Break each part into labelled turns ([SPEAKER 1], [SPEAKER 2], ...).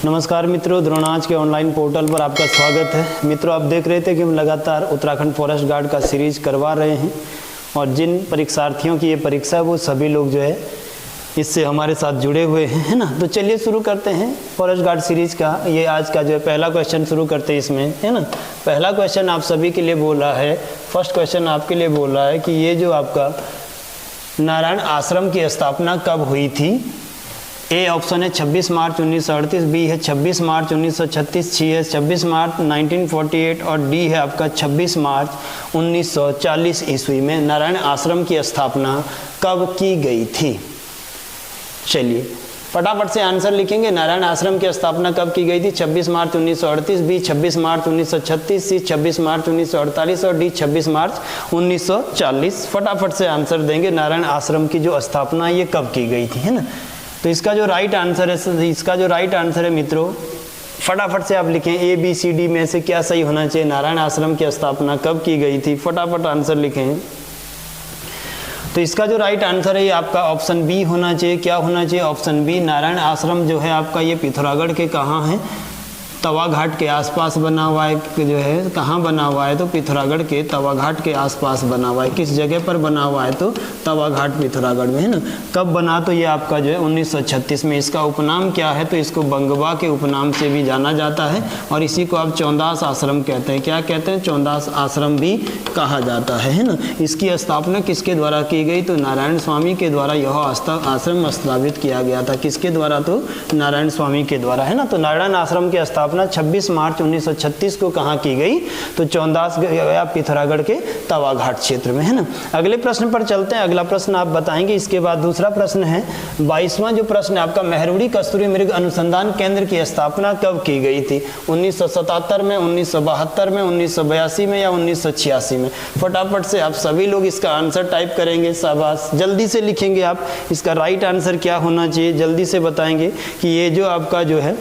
[SPEAKER 1] नमस्कार मित्रों, द्रोणाज के ऑनलाइन पोर्टल पर आपका स्वागत है। मित्रों, आप देख रहे थे कि हम लगातार उत्तराखंड फॉरेस्ट गार्ड का सीरीज करवा रहे हैं और जिन परीक्षार्थियों की ये परीक्षा है वो सभी लोग जो है इससे हमारे साथ जुड़े हुए हैं, है ना। तो चलिए शुरू करते हैं फॉरेस्ट गार्ड सीरीज का। ये आज का जो है पहला क्वेश्चन शुरू करते हैं इसमें, है ना। पहला क्वेश्चन आप सभी के लिए बोल रहा है, फर्स्ट क्वेश्चन आपके लिए बोल रहा है कि ये जो आपका नारायण आश्रम की स्थापना कब हुई थी। ए ऑप्शन है 26 मार्च 1938, बी है 26 मार्च 1936, सी है 26 मार्च 1948 और डी है आपका 26 मार्च 1940 ईस्वी में नारायण आश्रम की स्थापना कब की गई थी। चलिए फटाफट से आंसर लिखेंगे। नारायण आश्रम की स्थापना कब की गई थी? 26 मार्च 1938, बी 26 मार्च 1936, सी 26 मार्च 1948 और डी 26 मार्च 1940। फटाफट से आंसर देंगे। नारायण आश्रम की जो स्थापना ये कब की गई थी, है ना। तो इसका जो राइट आंसर है मित्रों, फटाफट से आप लिखें ए बी सी डी में से क्या सही होना चाहिए। नारायण आश्रम की स्थापना कब की गई थी, फटाफट आंसर लिखें। तो इसका जो राइट आंसर है ये आपका ऑप्शन बी होना चाहिए। क्या होना चाहिए? Option B. नारायण आश्रम जो है आपका ये पिथौरागढ़ के कहाँ है? तवा घाट के आसपास बना हुआ है। जो है कहाँ बना हुआ है? तो पिथौरागढ़ के तवा घाट के आसपास बना हुआ है। किस जगह पर बना हुआ है? तो तवा घाट पिथौरागढ़ में, है ना। कब बना? तो ये आपका जो है 1936 में। इसका उपनाम क्या है? तो इसको बंगवा के उपनाम से भी जाना जाता है और इसी को आप चौंदास आश्रम कहते हैं। क्या कहते हैं? चौंदास आश्रम भी कहा जाता है ना। इसकी स्थापना किसके द्वारा की गई? तो नारायण स्वामी के द्वारा यह आश्रम स्थापित किया गया था। किसके द्वारा? तो नारायण स्वामी के द्वारा, है ना। तो नारायण आश्रम की स्थापना 26 मार्च 1936 को कहाँ की गई? तो चौंदास या पिथौरागढ़ के तवा घाट क्षेत्र में, है ना। अगले प्रश्न पर चलते हैं। अगला प्रश्न आप बताएंगे। इसके बाद दूसरा प्रश्न है 22वां जो प्रश्न है आपका, मेहरुड़ी कस्तूरी मृग अनुसंधान केंद्र की स्थापना कब की गई थी? 1977 में, 1972 में, 1982 में या 1986 में? फटाफट से आप सभी लोग इसका आंसर टाइप करेंगे। शाबाश, जल्दी से लिखेंगे आप। इसका राइट आंसर क्या होना चाहिए जल्दी से बताएंगे कि ये जो आपका जो है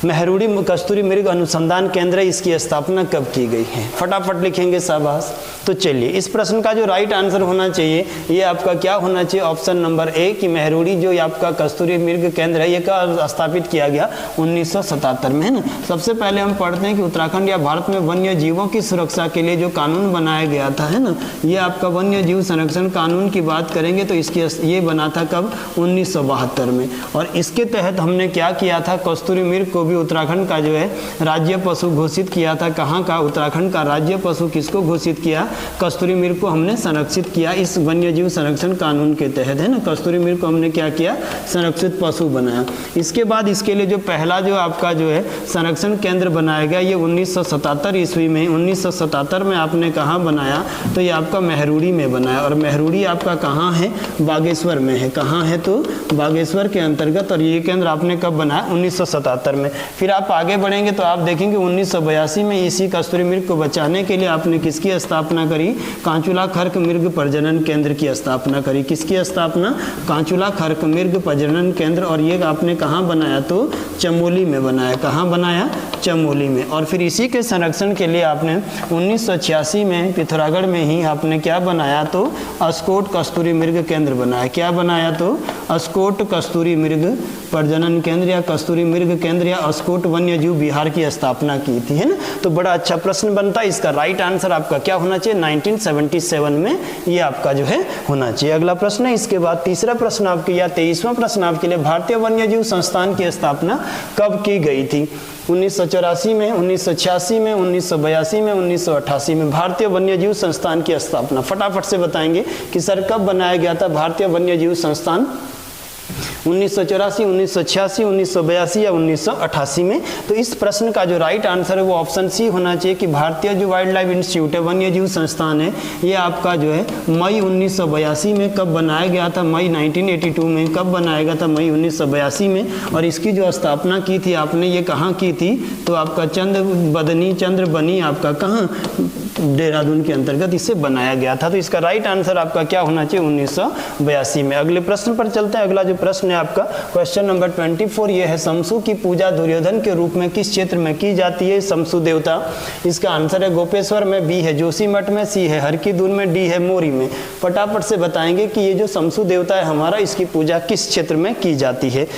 [SPEAKER 1] मेहरुड़ी कस्तूरी मृग अनुसंधान केंद्र है, इसकी स्थापना कब की गई है? फटाफट लिखेंगे। शाबाश। तो चलिए इस प्रश्न का जो राइट आंसर होना चाहिए ये आपका क्या होना चाहिए? ऑप्शन नंबर ए कि मेहरुड़ी जो आपका कस्तूरी मृग केंद्र है ये कब स्थापित किया गया? 1977 में, है ना। सबसे पहले हम पढ़ते हैं कि उत्तराखंड या भारत में वन्य जीवों की सुरक्षा के लिए जो कानून बनाया गया था, है ना, ये आपका वन्य जीव संरक्षण कानून की बात करेंगे तो इसकी ये बना था कब? 1972 में। और इसके तहत हमने क्या किया था? कस्तूरी मृग को भी उत्तराखंड का जो है राज्य पशु घोषित किया था। कहाँ का? उत्तराखंड का राज्य पशु किसको घोषित किया? कस्तूरी मृग को हमने संरक्षित किया इस वन्यजीव संरक्षण कानून के तहत, है ना। कस्तूरी मृग को हमने क्या किया? संरक्षित पशु बनाया। इसके बाद इसके लिए जो पहला जो आपका जो है संरक्षण केंद्र बनाया गया ये 1977 ईस्वी में। 1977 में आपने कहाँ बनाया? तो ये आपका मेहरुड़ी में बनाया। और मेहरुड़ी आपका कहाँ है? बागेश्वर में है। कहाँ है? तो बागेश्वर के अंतर्गत। और ये केंद्र आपने कब बनाया? 1977 में। फिर आप आगे बढ़ेंगे तो आप देखेंगे 1982 में इसी कस्तूरी मृग को बचाने के लिए आपने किसकी स्थापना करी? कांचुला खर्क मृग प्रजनन केंद्र की स्थापना करी। किसकी स्थापना? कांचुला खर्क मृग प्रजनन केंद्र। और ये आपने कहाँ बनाया? तो चमोली में बनाया। कहाँ बनाया? चमोली में। और फिर इसी के संरक्षण के लिए आपने 1986 में पिथौरागढ़ में ही आपने क्या बनाया? तो अस्कोट कस्तूरी मृग केंद्र बनाया। क्या बनाया? तो अस्कोट कस्तूरी मृग प्रजनन केंद्र या कस्तूरी मृग केंद्र या अस्कोट वन्य जीव विहार की स्थापना की थी, है ना। तो बड़ा अच्छा प्रश्न बनता है। इसका राइट आंसर आपका क्या होना चाहिए? 1977 में ये आपका जो है होना चाहिए। अगला प्रश्न है इसके बाद तीसरा प्रश्न आपके या 23वां प्रश्न आपके लिए, भारतीय वन्य जीव संस्थान की स्थापना कब की गई थी? 1984 में, 1986 में, 1982 में, 1988 में? भारतीय वन्य जीव संस्थान की स्थापना फटाफट से बताएंगे कि सर कब बनाया गया था भारतीय वन्य जीव संस्थान? 1984, 1986, 1982 या 1988 में? तो इस प्रश्न का जो राइट आंसर है वो ऑप्शन सी होना चाहिए कि भारतीय जो वाइल्ड लाइफ इंस्टीट्यूट है, वन्य जीव संस्थान है, ये आपका जो है मई 1982 में कब बनाया गया था? मई 1982 में। कब बनाया गया था? मई 1982 में। और इसकी जो स्थापना की थी आपने ये कहाँ की थी? तो आपका चंद्र बनी आपका कहाँ? देहरादून के अंतर्गत इसे बनाया गया था। तो इसका राइट आंसर आपका क्या होना चाहिए? 1982 में। अगले प्रश्न पर चलते हैं। अगला जो प्रश्न है आपका क्वेश्चन नंबर 24, ये है शमसू की पूजा दुर्योधन के रूप में किस क्षेत्र में की जाती है? शमसू देवता। इसका आंसर है गोपेश्वर में, बी है जोशीमठ में, सी है हरकी-दून में, डी है मोरी में। फटाफट से बताएंगे कि ये जो शमसू देवता है हमारा, इसकी पूजा किस क्षेत्र में की जाती है।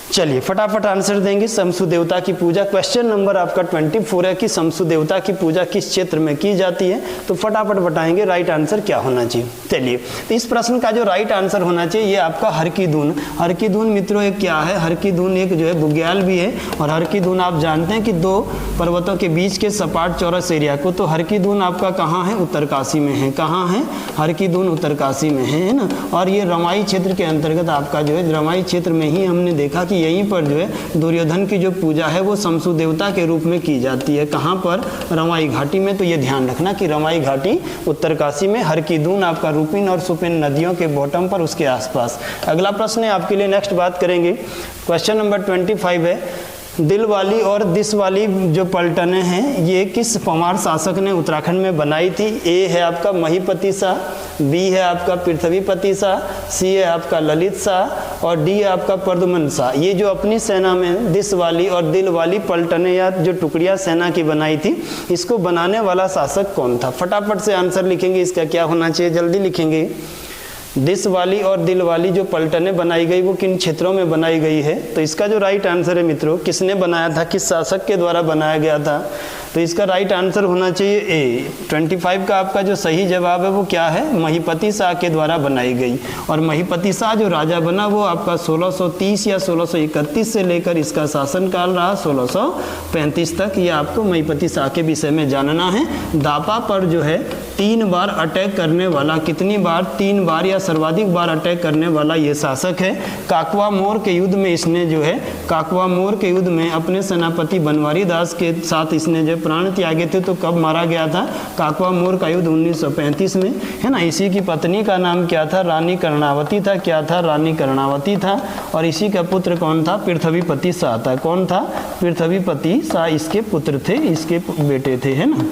[SPEAKER 1] चलिए फटाफट आंसर देंगे। शमसु देवता की पूजा, क्वेश्चन नंबर आपका 24 है कि शमसु देवता की पूजा किस क्षेत्र में की जाती है, तो फटाफट बताएंगे राइट आंसर क्या होना चाहिए। चलिए तो इस प्रश्न का जो राइट आंसर होना चाहिए ये आपका हर की दून। हर की दून मित्रों एक क्या है, हर की दून एक जो है बुग्याल भी है, और हर की दून आप जानते हैं कि दो पर्वतों के बीच के सपाट चौरस एरिया को, तो हर की दून आपका कहाँ है, उत्तरकाशी में है। कहाँ है, हर की दून उत्तरकाशी में है ना। और ये रमाई क्षेत्र के अंतर्गत आपका जो है, रमाई क्षेत्र में ही हमने देखा कि यहीं पर जो है दुर्योधन की जो पूजा है वो शमसु देवता के रूप में की जाती है। कहाँ पर, रमाई घाटी में। तो ये ध्यान रखना कि रमाई घाटी उत्तरकाशी में, हर की दून आपका रूपिन और सुपिन नदियों के बॉटम पर, उसके आसपास। अगला प्रश्न है आपके लिए, नेक्स्ट बात करेंगे। क्वेश्चन नंबर 25 है, दिल वाली और दिस वाली जो पलटनें हैं ये किस पंवार शासक ने उत्तराखंड में बनाई थी। ए है आपका महीपति शाह, बी है आपका पृथ्वीपति शाह, सी है आपका ललित शाह, और डी है आपका प्रद्युम्न शाह। ये जो अपनी सेना में दिस वाली और दिल वाली पलटनें या जो टुकड़ियां सेना की बनाई थी, इसको बनाने वाला शासक कौन था। फटाफट से आंसर लिखेंगे, इसका क्या होना चाहिए, जल्दी लिखेंगे। दिस वाली और दिल वाली जो पलटनें बनाई गई वो किन क्षेत्रों में बनाई गई है, तो इसका जो राइट आंसर है मित्रों, किसने बनाया था, किस शासक के द्वारा बनाया गया था, तो इसका राइट आंसर होना चाहिए ए। 25 का आपका जो सही जवाब है वो क्या है, महीपति शाह के द्वारा बनाई गई। और महीपति शाह जो राजा बना वो आपका 1630 या 1631 से लेकर इसका शासनकाल रहा 1635 तक। ये आपको महीपति शाह के विषय में जानना है। दापा पर जो है 3 बार अटैक करने वाला, कितनी बार, 3 बार या सर्वाधिक बार अटैक करने वाला ये शासक है। काकवा मोर के युद्ध में इसने जो है, काकवा मोर के युद्ध में अपने सेनापति बनवारी दास के साथ इसने जो प्राण त्यागे थे। तो कब मारा गया था, काकवा मोर का युद्ध 1935 में, है ना। इसी की पत्नी का नाम क्या था, रानी कर्णावती था। क्या था, रानी कर्णावती था। और इसी का पुत्र कौन था, पृथ्वीपति शाह था। कौन था, पृथ्वीपति शाह इसके पुत्र थे, इसके बेटे थे, है ना।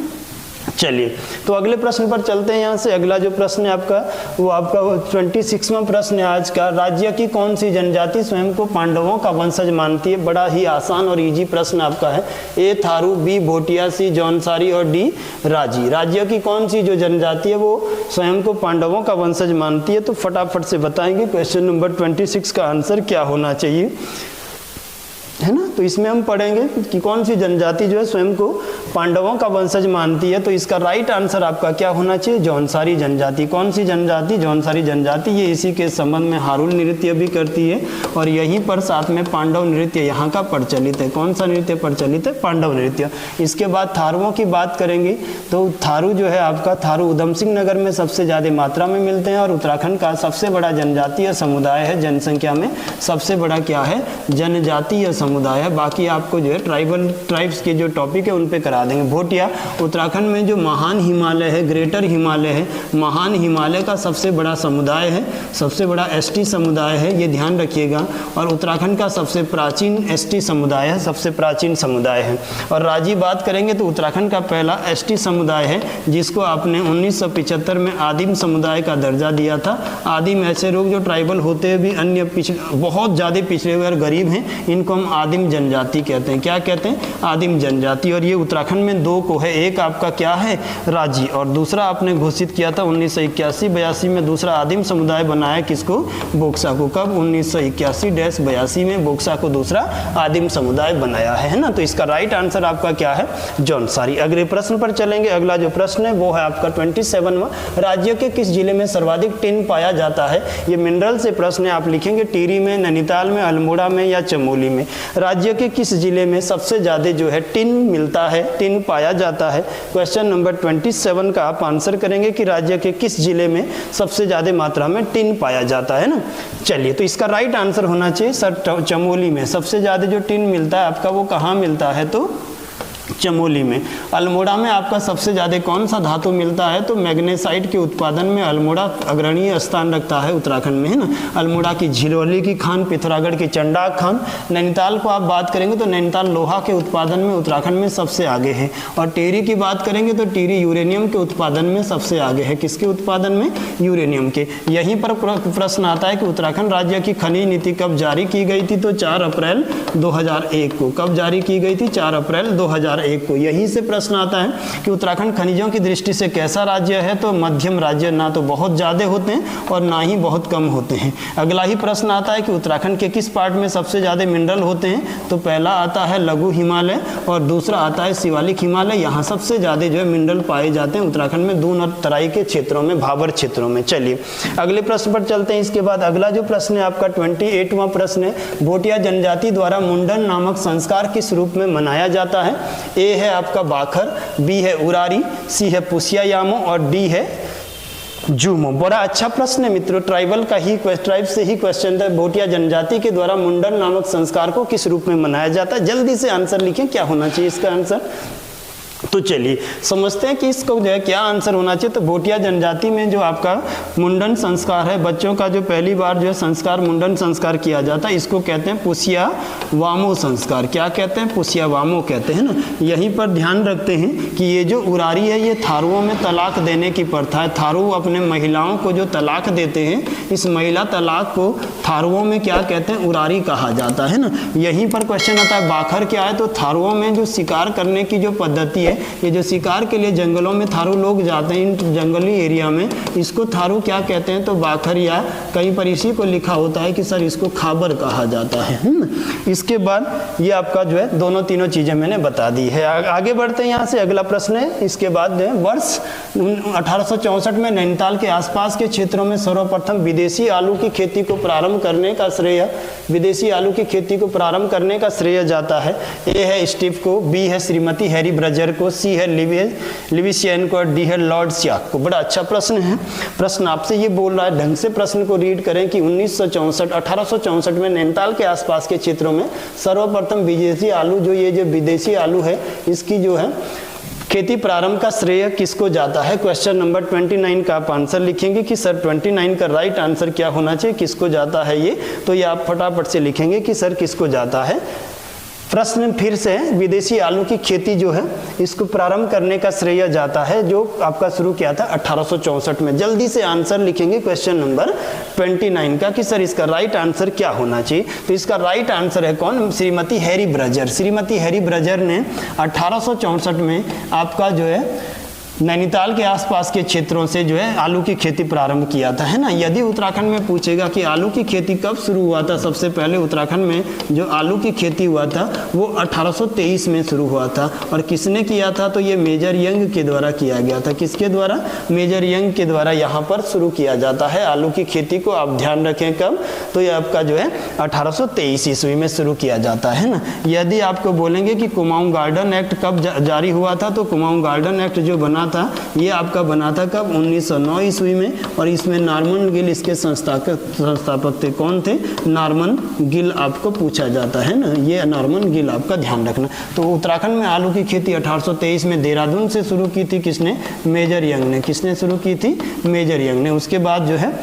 [SPEAKER 1] चलिए तो अगले प्रश्न पर चलते हैं। यहाँ से अगला जो प्रश्न है आपका वो आपका 26वां प्रश्न है आज का। राज्य की कौन सी जनजाति स्वयं को पांडवों का वंशज मानती है। बड़ा ही आसान और इजी प्रश्न आपका है। ए थारू, बी भोटिया, सी जौनसारी और डी राजी। राज्य की कौन सी जो जनजाति है वो स्वयं को पांडवों का वंशज मानती है, तो फटाफट से बताएंगे क्वेश्चन नंबर 26 का आंसर क्या होना चाहिए, है ना। तो इसमें हम पढ़ेंगे कि कौन सी जनजाति जो है स्वयं को पांडवों का वंशज मानती है, तो इसका राइट आंसर आपका क्या होना चाहिए, जौनसारी जनजाति। कौन सी जनजाति, जौनसारी जनजाति। ये इसी के संबंध में हारुल नृत्य भी करती है, और यहीं पर साथ में पांडव नृत्य यहाँ का प्रचलित है। कौन सा नृत्य प्रचलित है, पांडव नृत्य। इसके बाद थारुओं की बात करेंगे, तो थारू जो है आपका, थारू उधम सिंह नगर में सबसे ज़्यादा मात्रा में मिलते हैं, और उत्तराखंड का सबसे बड़ा जनजातीय समुदाय है। जनसंख्या में सबसे बड़ा क्या है, जनजातीय समुदाय है। बाकी आपको जो है ट्राइब्स के जो टॉपिक है उन पे करा देंगे। भोटिया, उत्तराखंड में जो महान हिमालय है, ग्रेटर हिमालय है, महान हिमालय का सबसे बड़ा समुदाय है, सबसे बड़ा एसटी समुदाय है, ये ध्यान रखिएगा। और उत्तराखंड का सबसे प्राचीन एसटी समुदाय है, सबसे प्राचीन समुदाय है। और राजी बात करेंगे तो उत्तराखंड का पहला एसटी समुदाय है, जिसको आपने 1975 में आदिम समुदाय का दर्जा दिया था। आदिम ऐसे लोग जो ट्राइबल होते हुए भी अन्य बहुत ज़्यादा पिछड़े हुए और गरीब हैं, इनको हम आदिम जनजाति कहते हैं। क्या कहते हैं, आदिम जनजाति। और ये उत्तराखंड में 2 को है, एक आपका क्या है, राजी, और दूसरा आपने घोषित किया था 1981-82 में दूसरा आदिम समुदाय बनाया किसको, बोक्सा को। कब, 1981-82 में बोक्सा को दूसरा आदिम समुदाय बनाया है ना। तो इसका राइट आंसर आपका क्या है, जौनसारी। अगले प्रश्न पर चलेंगे। अगला जो प्रश्न है वो है आपका 27वां। राज्य के किस जिले में सर्वाधिक टिन पाया जाता है। ये मिनरल से प्रश्न है, आप लिखेंगे टिहरी में, नैनीताल में, अल्मोड़ा में या चमोली में। राज्य के किस जिले में सबसे ज्यादा जो है टिन मिलता है, टिन पाया जाता है। क्वेश्चन नंबर 27 का आप आंसर करेंगे कि राज्य के किस जिले में सबसे ज्यादा मात्रा में टिन पाया जाता है ना। चलिए तो इसका राइट आंसर होना चाहिए सर चमोली में। सबसे ज्यादा जो टिन मिलता है आपका वो कहाँ मिलता है, तो चमोली में। अल्मोड़ा में आपका सबसे ज़्यादा कौन सा धातु मिलता है, तो मैग्नेसाइट के उत्पादन में अल्मोड़ा अग्रणीय स्थान रखता है उत्तराखंड में, है ना। अल्मोड़ा की झिलवली की खान, पिथौरागढ़ की चंडाक खान। नैनीताल को आप बात करेंगे तो नैनीताल लोहा के उत्पादन में उत्तराखंड में सबसे आगे है। और टिहरी की बात करेंगे तो टिहरी यूरेनियम के उत्पादन में सबसे आगे है। किसके उत्पादन में, यूरेनियम के। यहीं पर प्रश्न आता है कि उत्तराखंड राज्य की खनिज नीति कब जारी की गई थी, तो 4 अप्रैल 2001 को। कब जारी की गई थी, 4 अप्रैल 2001 2001 को। यहीं से प्रश्न आता है कि उत्तराखंड खनिजों की दृष्टि से कैसा राज्य है, तो मध्यम राज्य, ना तो बहुत ज़्यादा होते हैं और ना ही बहुत कम होते हैं। अगला ही प्रश्न आता है कि उत्तराखंड के किस पार्ट में सबसे ज़्यादा मिनरल होते हैं, तो पहला आता है लघु हिमालय और दूसरा आता है शिवालिक हिमालय। यहाँ सबसे ज़्यादा जो है मिनरल पाए जाते हैं उत्तराखंड में, दून और तराई के क्षेत्रों में, भाबर क्षेत्रों में। चलिए अगले प्रश्न पर चलते हैं। इसके बाद अगला जो प्रश्न है आपका 28वां प्रश्न है, भोटिया जनजाति द्वारा मुंडन नामक संस्कार किस रूप में मनाया जाता है। ए है आपका बाखर, बी है उरारी, सी है पुसिया यामो और डी है जूमो। बड़ा अच्छा प्रश्न है मित्रों, ट्राइब से ही क्वेश्चन था। भोटिया जनजाति के द्वारा मुंडन नामक संस्कार को किस रूप में मनाया जाता है। जल्दी से आंसर लिखें, क्या होना चाहिए इसका आंसर। तो चलिए समझते हैं कि इसको जो है क्या आंसर होना चाहिए। तो भोटिया जनजाति में जो आपका मुंडन संस्कार है, बच्चों का जो पहली बार जो है संस्कार, मुंडन संस्कार किया जाता है, इसको कहते हैं पुसिया वामो संस्कार। क्या कहते हैं, पुसिया वामो कहते हैं ना। यहीं पर ध्यान रखते हैं कि ये जो उरारी है ये थारुओं में तलाक देने की प्रथा है। थारू अपने महिलाओं को जो तलाक देते हैं, इस महिला तलाक को थारुओं में क्या कहते हैं, उरारी कहा जाता है ना। यहीं पर क्वेश्चन आता है बाखर क्या है, तो थारुओं में जो शिकार करने की जो पद्धति है, ये जो शिकार के लिए जंगलों में थारू लोग जाते हैं, इन जंगली एरिया में, इसको थारू क्या कहते हैं, तो बाखर, या कहीं पर इसी को लिखा होता है कि सर इसको खाबर कहा जाता है ना। इसके बाद ये आपका जो है दोनों तीनों चीजें मैंने बता दी है। आगे बढ़ते हैं यहाँ से, अगला प्रश्न है। इसके बाद वर्ष 1864 में नैनीताल के आसपास के क्षेत्रों में सर्वप्रथम विदेशी आलू की खेती को प्रारंभ करने का श्रेय, विदेशी आलू की खेती को प्रारंभ करने का श्रेय जाता है। ए है स्टीव को, बी है श्रीमती हैरी ब्रजर को, सी है लिविशियन को और डी है लॉर्ड सियाक को। बड़ा अच्छा प्रश्न है। प्रश्न आपसे ये बोल रहा है, ढंग से प्रश्न को रीड करें कि 1864 में नैनीताल के आसपास के क्षेत्रों में सर्वप्रथम विदेशी आलू, जो ये जो विदेशी आलू है, इसकी जो है खेती प्रारंभ का श्रेय किसको जाता है। क्वेश्चन नंबर 29 का आप आंसर लिखेंगे कि सर 29 का राइट आंसर क्या होना चाहिए, किसको जाता है ये। तो ये आप फटाफट से लिखेंगे कि सर किसको जाता है। प्रश्न फिर से, विदेशी आलू की खेती जो है इसको प्रारंभ करने का श्रेय जाता है, जो आपका शुरू किया था 1864 में। जल्दी से आंसर लिखेंगे क्वेश्चन नंबर 29 का कि सर इसका राइट आंसर क्या होना चाहिए। तो इसका राइट आंसर है कौन, श्रीमती हैरी ब्रजर। श्रीमती हैरी ब्रजर ने 1864 में आपका जो है नैनीताल के आसपास के क्षेत्रों से जो है आलू की खेती प्रारंभ किया था, है ना। यदि उत्तराखंड में पूछेगा कि आलू की खेती कब शुरू हुआ था, सबसे पहले उत्तराखंड में जो आलू की खेती हुआ था वो 1823 में शुरू हुआ था। और किसने किया था, तो ये मेजर यंग के द्वारा किया गया था। किसके द्वारा, मेजर यंग के द्वारा यहाँ पर शुरू किया जाता है आलू की खेती को। आप ध्यान रखें कब, तो ये आपका जो है 1823 ईस्वी में शुरू किया जाता है ना। यदि आपको बोलेंगे कि कुमाऊं गार्डन एक्ट कब जारी हुआ था, तो कुमाऊं गार्डन एक्ट जो बना था ये आपका बना था कब, 1909 ईस्वी में। और इसमें नॉर्मन गिल इसके संस्थापक थे। कौन थे, नॉर्मन गिल आपको पूछा जाता है ना, ये नॉर्मन गिल आपका ध्यान रखना। तो उत्तराखंड में आलू की खेती 1823 में देहरादून से शुरू की थी, किसने, मेजर यंग ने। किसने शुरू की थी, मेजर यंग ने। उसके बाद जो है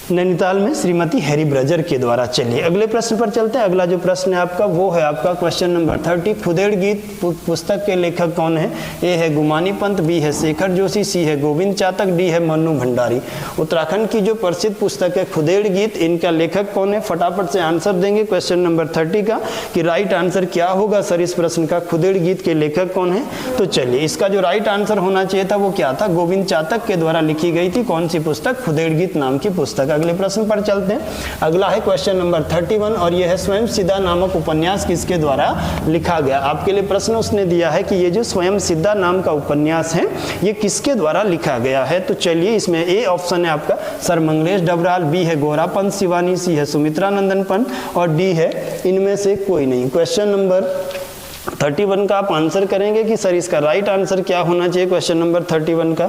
[SPEAKER 1] नैनीताल में श्रीमती हैरी ब्रजर के द्वारा। चलिए अगले प्रश्न पर चलते हैं। अगला जो प्रश्न है आपका वो है आपका क्वेश्चन नंबर 30। खुदेड़ गीत पुस्तक के लेखक कौन है। ए है गुमानी पंत, बी है शेखर जोशी, सी है गोविंद चातक, डी है मन्नू भंडारी। उत्तराखंड की जो प्रसिद्ध पुस्तक है खुदेड़ गीत, इनका लेखक कौन है, फटाफट से आंसर देंगे क्वेश्चन नंबर 30 का कि राइट आंसर क्या होगा सर इस प्रश्न का, खुदेड़ गीत के लेखक कौन है। तो चलिए इसका जो राइट आंसर होना चाहिए था वो क्या था, गोविंद चातक के द्वारा लिखी गई थी कौन सी पुस्तक, खुदेड़ गीत नाम की पुस्तक। अगले प्रश्न पर चलते हैं। अगला है क्वेश्चन नंबर 31 और यह है स्वयं सिद्धा नामक उपन्यास किसके द्वारा लिखा गया। आपके लिए प्रश्न उसने दिया है कि ये जो स्वयं सिद्धा नाम का उपन्यास है ये किसके द्वारा लिखा गया है। तो चलिए इसमें ए ऑप्शन है आपका सर मंगलेश डबराल, बी है गोरापंत शिवानी, सी है सुमित्रा नंदन पंत और डी है इनमें से कोई नहीं। क्वेश्चन नंबर 31 का आप आंसर करेंगे कि सर इसका राइट आंसर क्या होना चाहिए। क्वेश्चन नंबर 31 का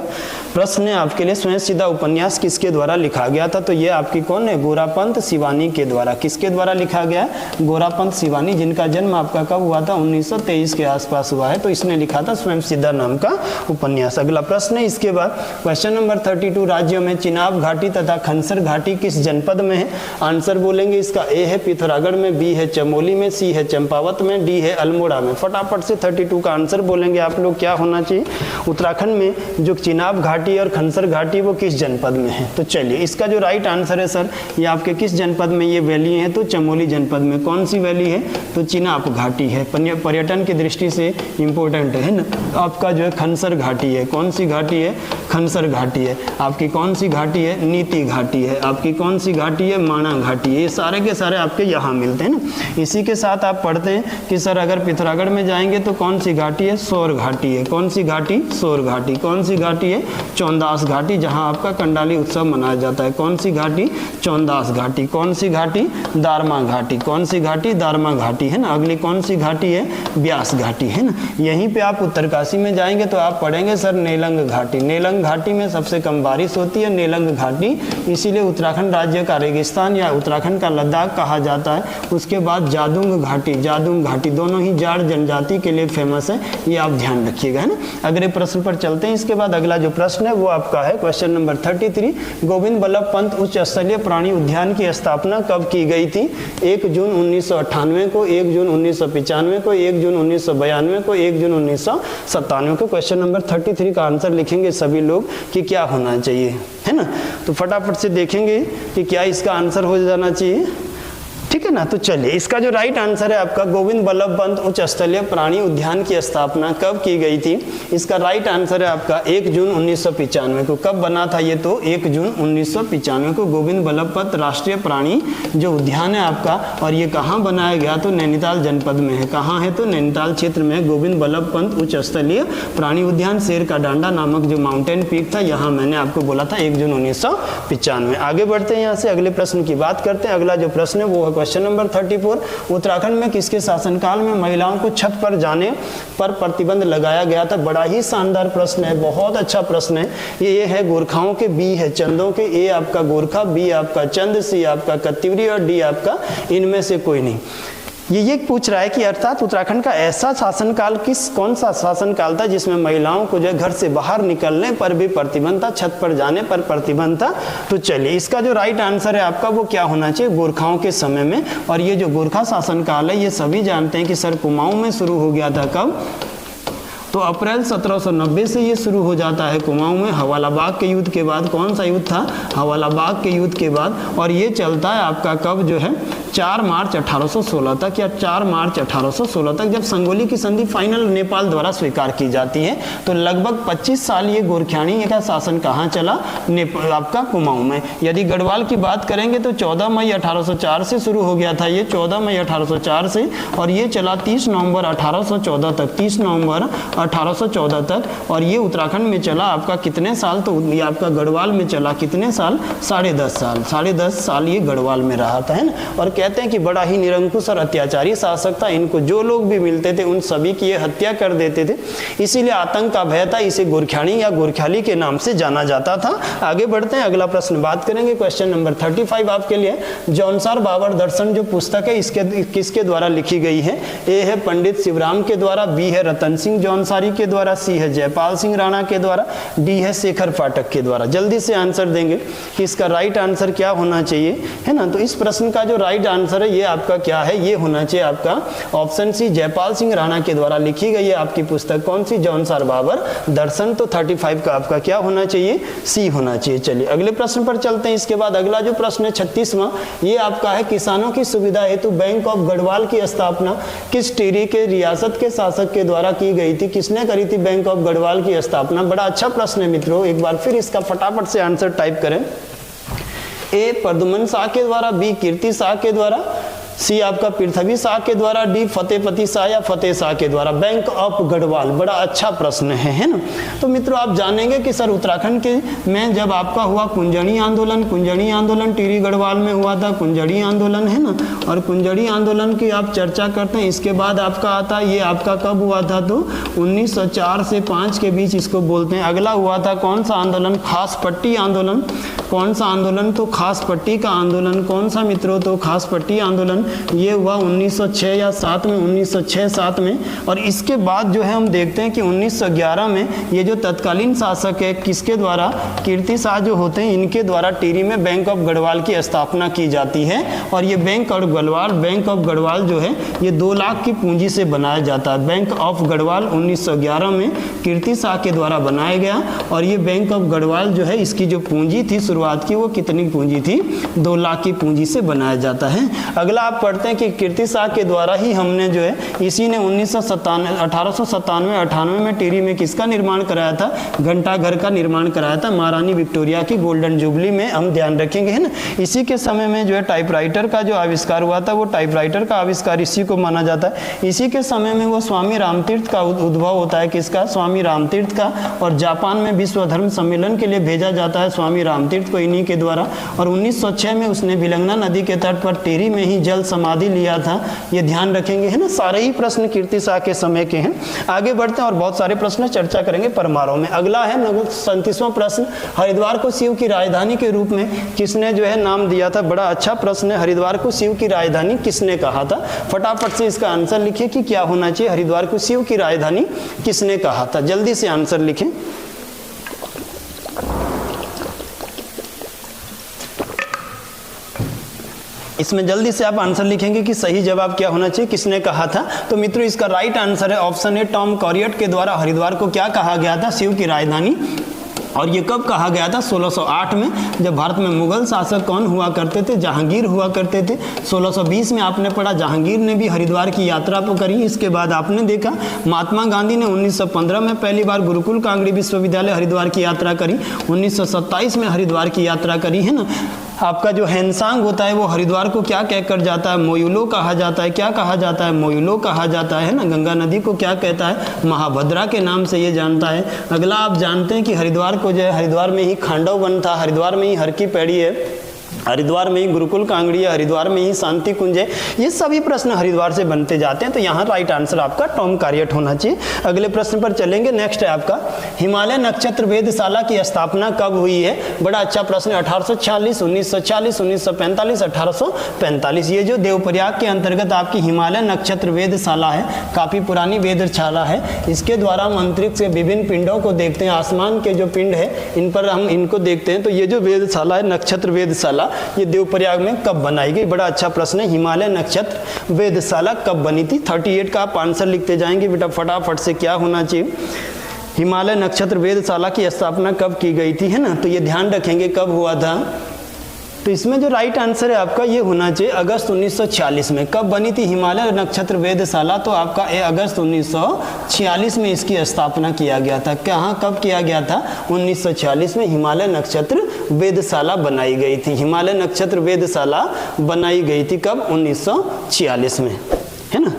[SPEAKER 1] प्रश्न है आपके लिए स्वयं सिद्धा उपन्यास किसके द्वारा लिखा गया था। तो ये आपकी कौन है, गोरापंत शिवानी के द्वारा। किसके द्वारा लिखा गया, गोरापंत शिवानी, जिनका जन्म आपका कब हुआ था, 1923 के आसपास हुआ है। तो इसने लिखा था स्वयं सिद्धा नाम का उपन्यास। अगला प्रश्न है इसके बाद क्वेश्चन नंबर 32 राज्यों में चिनाब घाटी तथा खनसर घाटी किस जनपद में है। आंसर बोलेंगे इसका ए है पिथौरागढ़ में, बी है चमोली में, सी है चंपावत में, डी है अल्मोड़ा में। में। फटाफट से 32 का आंसर बोलेंगे आप लोग, क्या होना चाहिए? उत्तराखंड में जो चिनाब घाटी और खनसर घाटी वो किस जनपद में है? तो चलिए इसका जो राइट आंसर है सर, ये आपके किस जनपद में ये वैली है? तो चमोली जनपद में। कौन सी वैली है? तो चिनाब घाटी है, पर्यटन की दृष्टि से इंपॉर्टेंट है ना। आपका जो है खनसर घाटी है, कौन सी घाटी है? खनसर घाटी है। आपकी कौन सी घाटी है? नीति घाटी है। आपकी कौन सी घाटी है? माणा घाटी है। ये सारे के सारे आपके यहाँ मिलते हैं ना। इसी के साथ आप पढ़ते हैं कि सर अगर पिथौरागढ़ में जाएंगे तो कौन सी घाटी है? सौर घाटी है। कौन सी घाटी? सौर घाटी। कौन सी घाटी है? चौंदास घाटी, जहाँ आपका कंडाली उत्सव मनाया जाता है। कौन सी घाटी? चौंदास घाटी। कौन सी घाटी? दारमा घाटी। कौन सी घाटी? दारमा घाटी है ना। अगली कौन सी घाटी है? ब्यास घाटी है ना। यहीं पे आप उत्तरकाशी में जाएंगे तो आप पढ़ेंगे सर नेलंग घाटी। नेलंग घाटी में सबसे कम बारिश होती है, नेलंग घाटी, इसीलिए उत्तराखंड राज्य का रेगिस्तान या उत्तराखंड का लद्दाख कहा जाता है। उसके बाद जादूंग घाटी, जादूंग घाटी दोनों ही जाट जनजाति के लिए फेमस है, ये आप ध्यान रखिएगा, है ना। अगले प्रश्न पर चलते हैं। इसके बाद अगला जो प्रश्न है वो आपका है क्वेश्चन नंबर 33। गोविंद बल्लभ पंत उच्च स्तरीय प्राणी उद्यान की स्थापना कब की गई थी? 1 जून 1998 को, 1 जून 1995 को, 1 जून 1992 को, 1 जून 1997 को। क्वेश्चन नंबर 33 का आंसर लिखेंगे सभी लोग कि क्या होना चाहिए, है ना। तो फटाफट से देखेंगे कि क्या इसका आंसर हो जाना चाहिए, ठीक है ना। तो चलिए इसका जो राइट आंसर है आपका, गोविंद बल्लभ पंत उच्च स्तरीय प्राणी उद्यान की स्थापना कब की गई थी? इसका राइट आंसर है आपका 1 जून 1995 को। कब बना था ये? तो 1 जून 1995 को गोविंद बल्लभ पंत राष्ट्रीय प्राणी जो उद्यान है आपका, और ये कहाँ बनाया गया? तो नैनीताल जनपद में है। कहाँ है? तो नैनीताल क्षेत्र में गोविंद बल्लभ पंत उच्च स्तरीय प्राणी उद्यान। शेर का डांडा नामक जो माउंटेन पीक था, यहाँ मैंने आपको बोला था 1 जून 1995। आगे बढ़ते हैं यहाँ से, अगले प्रश्न की बात करते हैं। अगला जो प्रश्न है वो है क्वेश्चन नंबर 34। उत्तराखंड में किसके शासनकाल में महिलाओं को छत पर जाने पर प्रतिबंध लगाया गया था? बड़ा ही शानदार प्रश्न है, बहुत अच्छा प्रश्न है। ये है गोरखाओं के, बी है चंदों के, ए आपका गोरखा, बी आपका चंद, सी आपका कत्यूरी और डी आपका इनमें से कोई नहीं। ये पूछ रहा है कि अर्थात उत्तराखंड का ऐसा शासनकाल कौन सा शासनकाल था जिसमें महिलाओं को जो घर से बाहर निकलने पर भी प्रतिबंध था, छत पर जाने पर प्रतिबंध था? तो चलिए इसका जो राइट आंसर है आपका वो क्या होना चाहिए? गोरखाओं के समय में। और ये जो गोरखा शासनकाल है ये सभी जानते हैं कि सर कुमाऊं में शुरू हो गया था। कब? तो अप्रैल 1790 से ये शुरू हो जाता है कुमाऊं में, हवाला बाग के युद्ध के बाद। कौन सा युद्ध था? हवाला बाग के युद्ध के बाद। और ये चलता है आपका कब जो है? 4 मार्च 1816 तक, या 4 मार्च 1816 तक, जब संगोली की संधि फाइनल नेपाल द्वारा स्वीकार की जाती है। तो लगभग 25 साल ये गोरखियानी का शासन कहाँ चला? आपका कुमाऊं में। यदि गढ़वाल की बात करेंगे तो 14 मई 1804 से शुरू हो गया था ये, 14 मई 1804 से, और ये चला 30 नवंबर 1814 तक, 30 नवंबर 1814 तक। और ये उत्तराखंड में चला आपका कितने साल? तो ये आपका गढ़वाल में चला कितने साल? 10.5 साल। 10.5 साल ये गढ़वाल में रहा था, है ना। और कहते हैं कि बड़ा ही निरंकुश और अत्याचारी शासक था। इनको जो लोग भी मिलते थे उन सभी की ये हत्या कर देते थे, इसीलिए आतंक का भय था। इसे गोरखियानी या गोरख्याली के नाम से जाना जाता था। आगे बढ़ते हैं, अगला प्रश्न बात करेंगे। क्वेश्चन नंबर 35 आपके लिए। जौनसार बाबर दर्शन जो पुस्तक है इसके किसके द्वारा लिखी गई है? ए है पंडित शिवराम के द्वारा, बी है रतन सिंह जौनसारी के द्वारा, सी है जयपाल सिंह राणा के द्वारा, डी है शेखर फाटक के द्वारा। जल्दी से आंसर देंगे कि इसका राइट आंसर क्या होना चाहिए, है ना। तो इस प्रश्न का जो राइट आंसर है ये आपका क्या है? ये होना चाहिए आपका ऑप्शन सी, जयपाल सिंह राणा के द्वारा लिखी गई है आपकी पुस्तक। कौन सी? जौनसार बाबर दर्शन। तो 35 का आपका क्या होना चाहिए? सी होना चाहिए। चलिए अगले प्रश्न पर चलते हैं। इसके बाद अगला जो प्रश्न है 36वां, ये आपका है किसानों की सुविधा हेतु बैंक ऑफ गढ़वाल की स्थापना किस टिहरी के रियासत के शासक के द्वारा की गई थी? किसने करी थी बैंक ऑफ गढ़वाल की स्थापना? बड़ा अच्छा प्रश्न है मित्रों, एक बार फिर इसका फटाफट से आंसर टाइप करें। ए प्रद्युमन शाह के द्वारा, बी कीर्ति शाह के द्वारा, सी आपका पृथ्वी शाह के द्वारा, डी फतेहपति शाह या फतेह शाह के द्वारा। बैंक ऑफ गढ़वाल, बड़ा अच्छा प्रश्न है ना। तो मित्रों आप जानेंगे कि सर उत्तराखंड के में जब आपका हुआ कुंजड़ी आंदोलन टिहरी गढ़वाल में हुआ था, कुंजड़ी आंदोलन, है ना। और कुंजड़ी आंदोलन की आप चर्चा करते हैं। इसके बाद आपका आता है, ये आपका कब हुआ था? तो 1904 से 5 के बीच इसको बोलते हैं। अगला हुआ था कौन सा आंदोलन? खास पट्टी आंदोलन। कौन सा आंदोलन? तो खास पट्टी का आंदोलन। कौन सा मित्रों? तो खास पट्टी आंदोलन। ये हुआ 1906 या 7 में, 1906-7 में। और इसके बाद जो है हम देखते हैं कि 1911 में ये जो तत्कालीन शासक है किसके द्वारा, कीर्ति शाह जो होते हैं इनके द्वारा टिहरी में बैंक ऑफ गढ़वाल की स्थापना की जाती है। और ये बैंक ऑफ गढ़वाल जो है ये 2 लाख की पूंजी से बनाया जाता है। बैंक ऑफ गढ़वाल 1911 में कीर्ति शाह के द्वारा बनाया गया। और ये बैंक ऑफ गढ़वाल जो है इसकी जो पूंजी थी शुरुआत की वो कितनी पूंजी थी, 2 लाख की पूंजी से बनाया जाता है। अगला आप पढ़ते हैं कि कीर्ति शाह के द्वारा ही हमने जो है इसी ने 1897-98 में टिहरी में किसका निर्माण कराया था, घंटाघर का निर्माण कराया था, महारानी विक्टोरिया की गोल्डन जुबली में हम ध्यान रखेंगे, है ना। इसी के समय में जो है टाइपराइटर का जो आविष्कार हुआ था वो टाइपराइटर का आविष्कार इसी को माना जाता है। इसी के समय में वो स्वामी रामतीर्थ का उद्भव होता है, किसका, स्वामी रामतीर्थ का। और जापान में विश्व धर्म सम्मेलन के लिए भेजा जाता है स्वामी रामतीर्थ को इन्हीं के द्वारा। और 1906 में उसने विलंगना नदी के तट पर टिहरी में ही जल समाधि लिया था, ये ध्यान रखेंगे, है ना। सारे ही प्रश्न कीर्ति शाह के समय के हैं। आगे बढ़ते हैं और बहुत सारे प्रश्न चर्चा करेंगे परमारों में। अगला है 37वां प्रश्न, हरिद्वार को शिव की राजधानी के रूप में किसने जो है नाम दिया था। बड़ा अच्छा प्रश्न है, हरिद्वार को शिव की राजधानी किसने कहा था। फटाफट से इसका आंसर लिखिए कि क्या होना चाहिए, हरिद्वार को शिव की राजधानी किसने कहा था। जल्दी से आंसर लिखें। इसमें जल्दी से आप आंसर लिखेंगे कि सही जवाब क्या होना चाहिए, किसने कहा था। तो मित्रों इसका राइट आंसर है ऑप्शन ए, टॉम कॉरियट के द्वारा हरिद्वार को क्या कहा गया था, शिव की राजधानी। और ये कब कहा गया था, 1608 में, जब भारत में मुगल शासक कौन हुआ करते थे, जहांगीर हुआ करते थे। 1620 में आपने पढ़ा जहांगीर ने भी हरिद्वार की यात्रा को करी। इसके बाद आपने देखा महात्मा गांधी ने 1915 में पहली बार गुरुकुल कांगड़ी विश्वविद्यालय हरिद्वार की यात्रा करी, 1927 में हरिद्वार की यात्रा करी, है ना। आपका जो हैंसांग होता है वो हरिद्वार को क्या कहकर जाता है, मोयुलो कहा जाता है। क्या कहा जाता है, मोयुलो कहा जाता है ना। गंगा नदी को क्या कहता है, महाभद्रा के नाम से ये जानता है। अगला आप जानते हैं कि हरिद्वार को जो है, हरिद्वार में ही खांडव वन था, हरिद्वार में ही हर की पैड़ी है, हरिद्वार में ही गुरुकुल कांगड़ी है, हरिद्वार में ही शांति कुंज है। ये सभी प्रश्न हरिद्वार से बनते जाते हैं। तो यहाँ राइट आंसर आपका टॉम कॉरियट होना चाहिए। अगले प्रश्न पर चलेंगे। नेक्स्ट है आपका, हिमालय नक्षत्र वेधशाला की स्थापना कब हुई है। बड़ा अच्छा प्रश्न है, 1846, 1940, 1945, 1845। ये जो देवप्रयाग के अंतर्गत आपकी हिमालय नक्षत्र वेधशाला है, काफी पुरानी वेधशाला है। इसके द्वारा हम अंतरिक्ष के विभिन्न पिंडों को देखते हैं, आसमान के जो पिंड है इन पर हम इनको देखते हैं। तो ये जो वेधशाला है, नक्षत्र वेधशाला, ये देवप्रयाग में कब बनाई गई। बड़ा अच्छा प्रश्न है, हिमालय नक्षत्र वेधशाला कब बनी थी। 38 का आप आंसर लिखते जाएंगे बेटा फटाफट से। क्या होना चाहिए, हिमालय नक्षत्र वेधशाला की स्थापना कब की गई थी, है ना। तो ये ध्यान रखेंगे कब हुआ था। तो इसमें जो राइट आंसर है आपका ये होना चाहिए अगस्त 1946 में। कब बनी थी हिमालय नक्षत्र वेधशाला, तो आपका अगस्त 1946 में इसकी स्थापना किया गया था। कहाँ कब किया गया था, 1946 में हिमालय नक्षत्र वेधशाला बनाई गई थी। हिमालय नक्षत्र वेधशाला बनाई गई थी कब, 1946 में, है ना।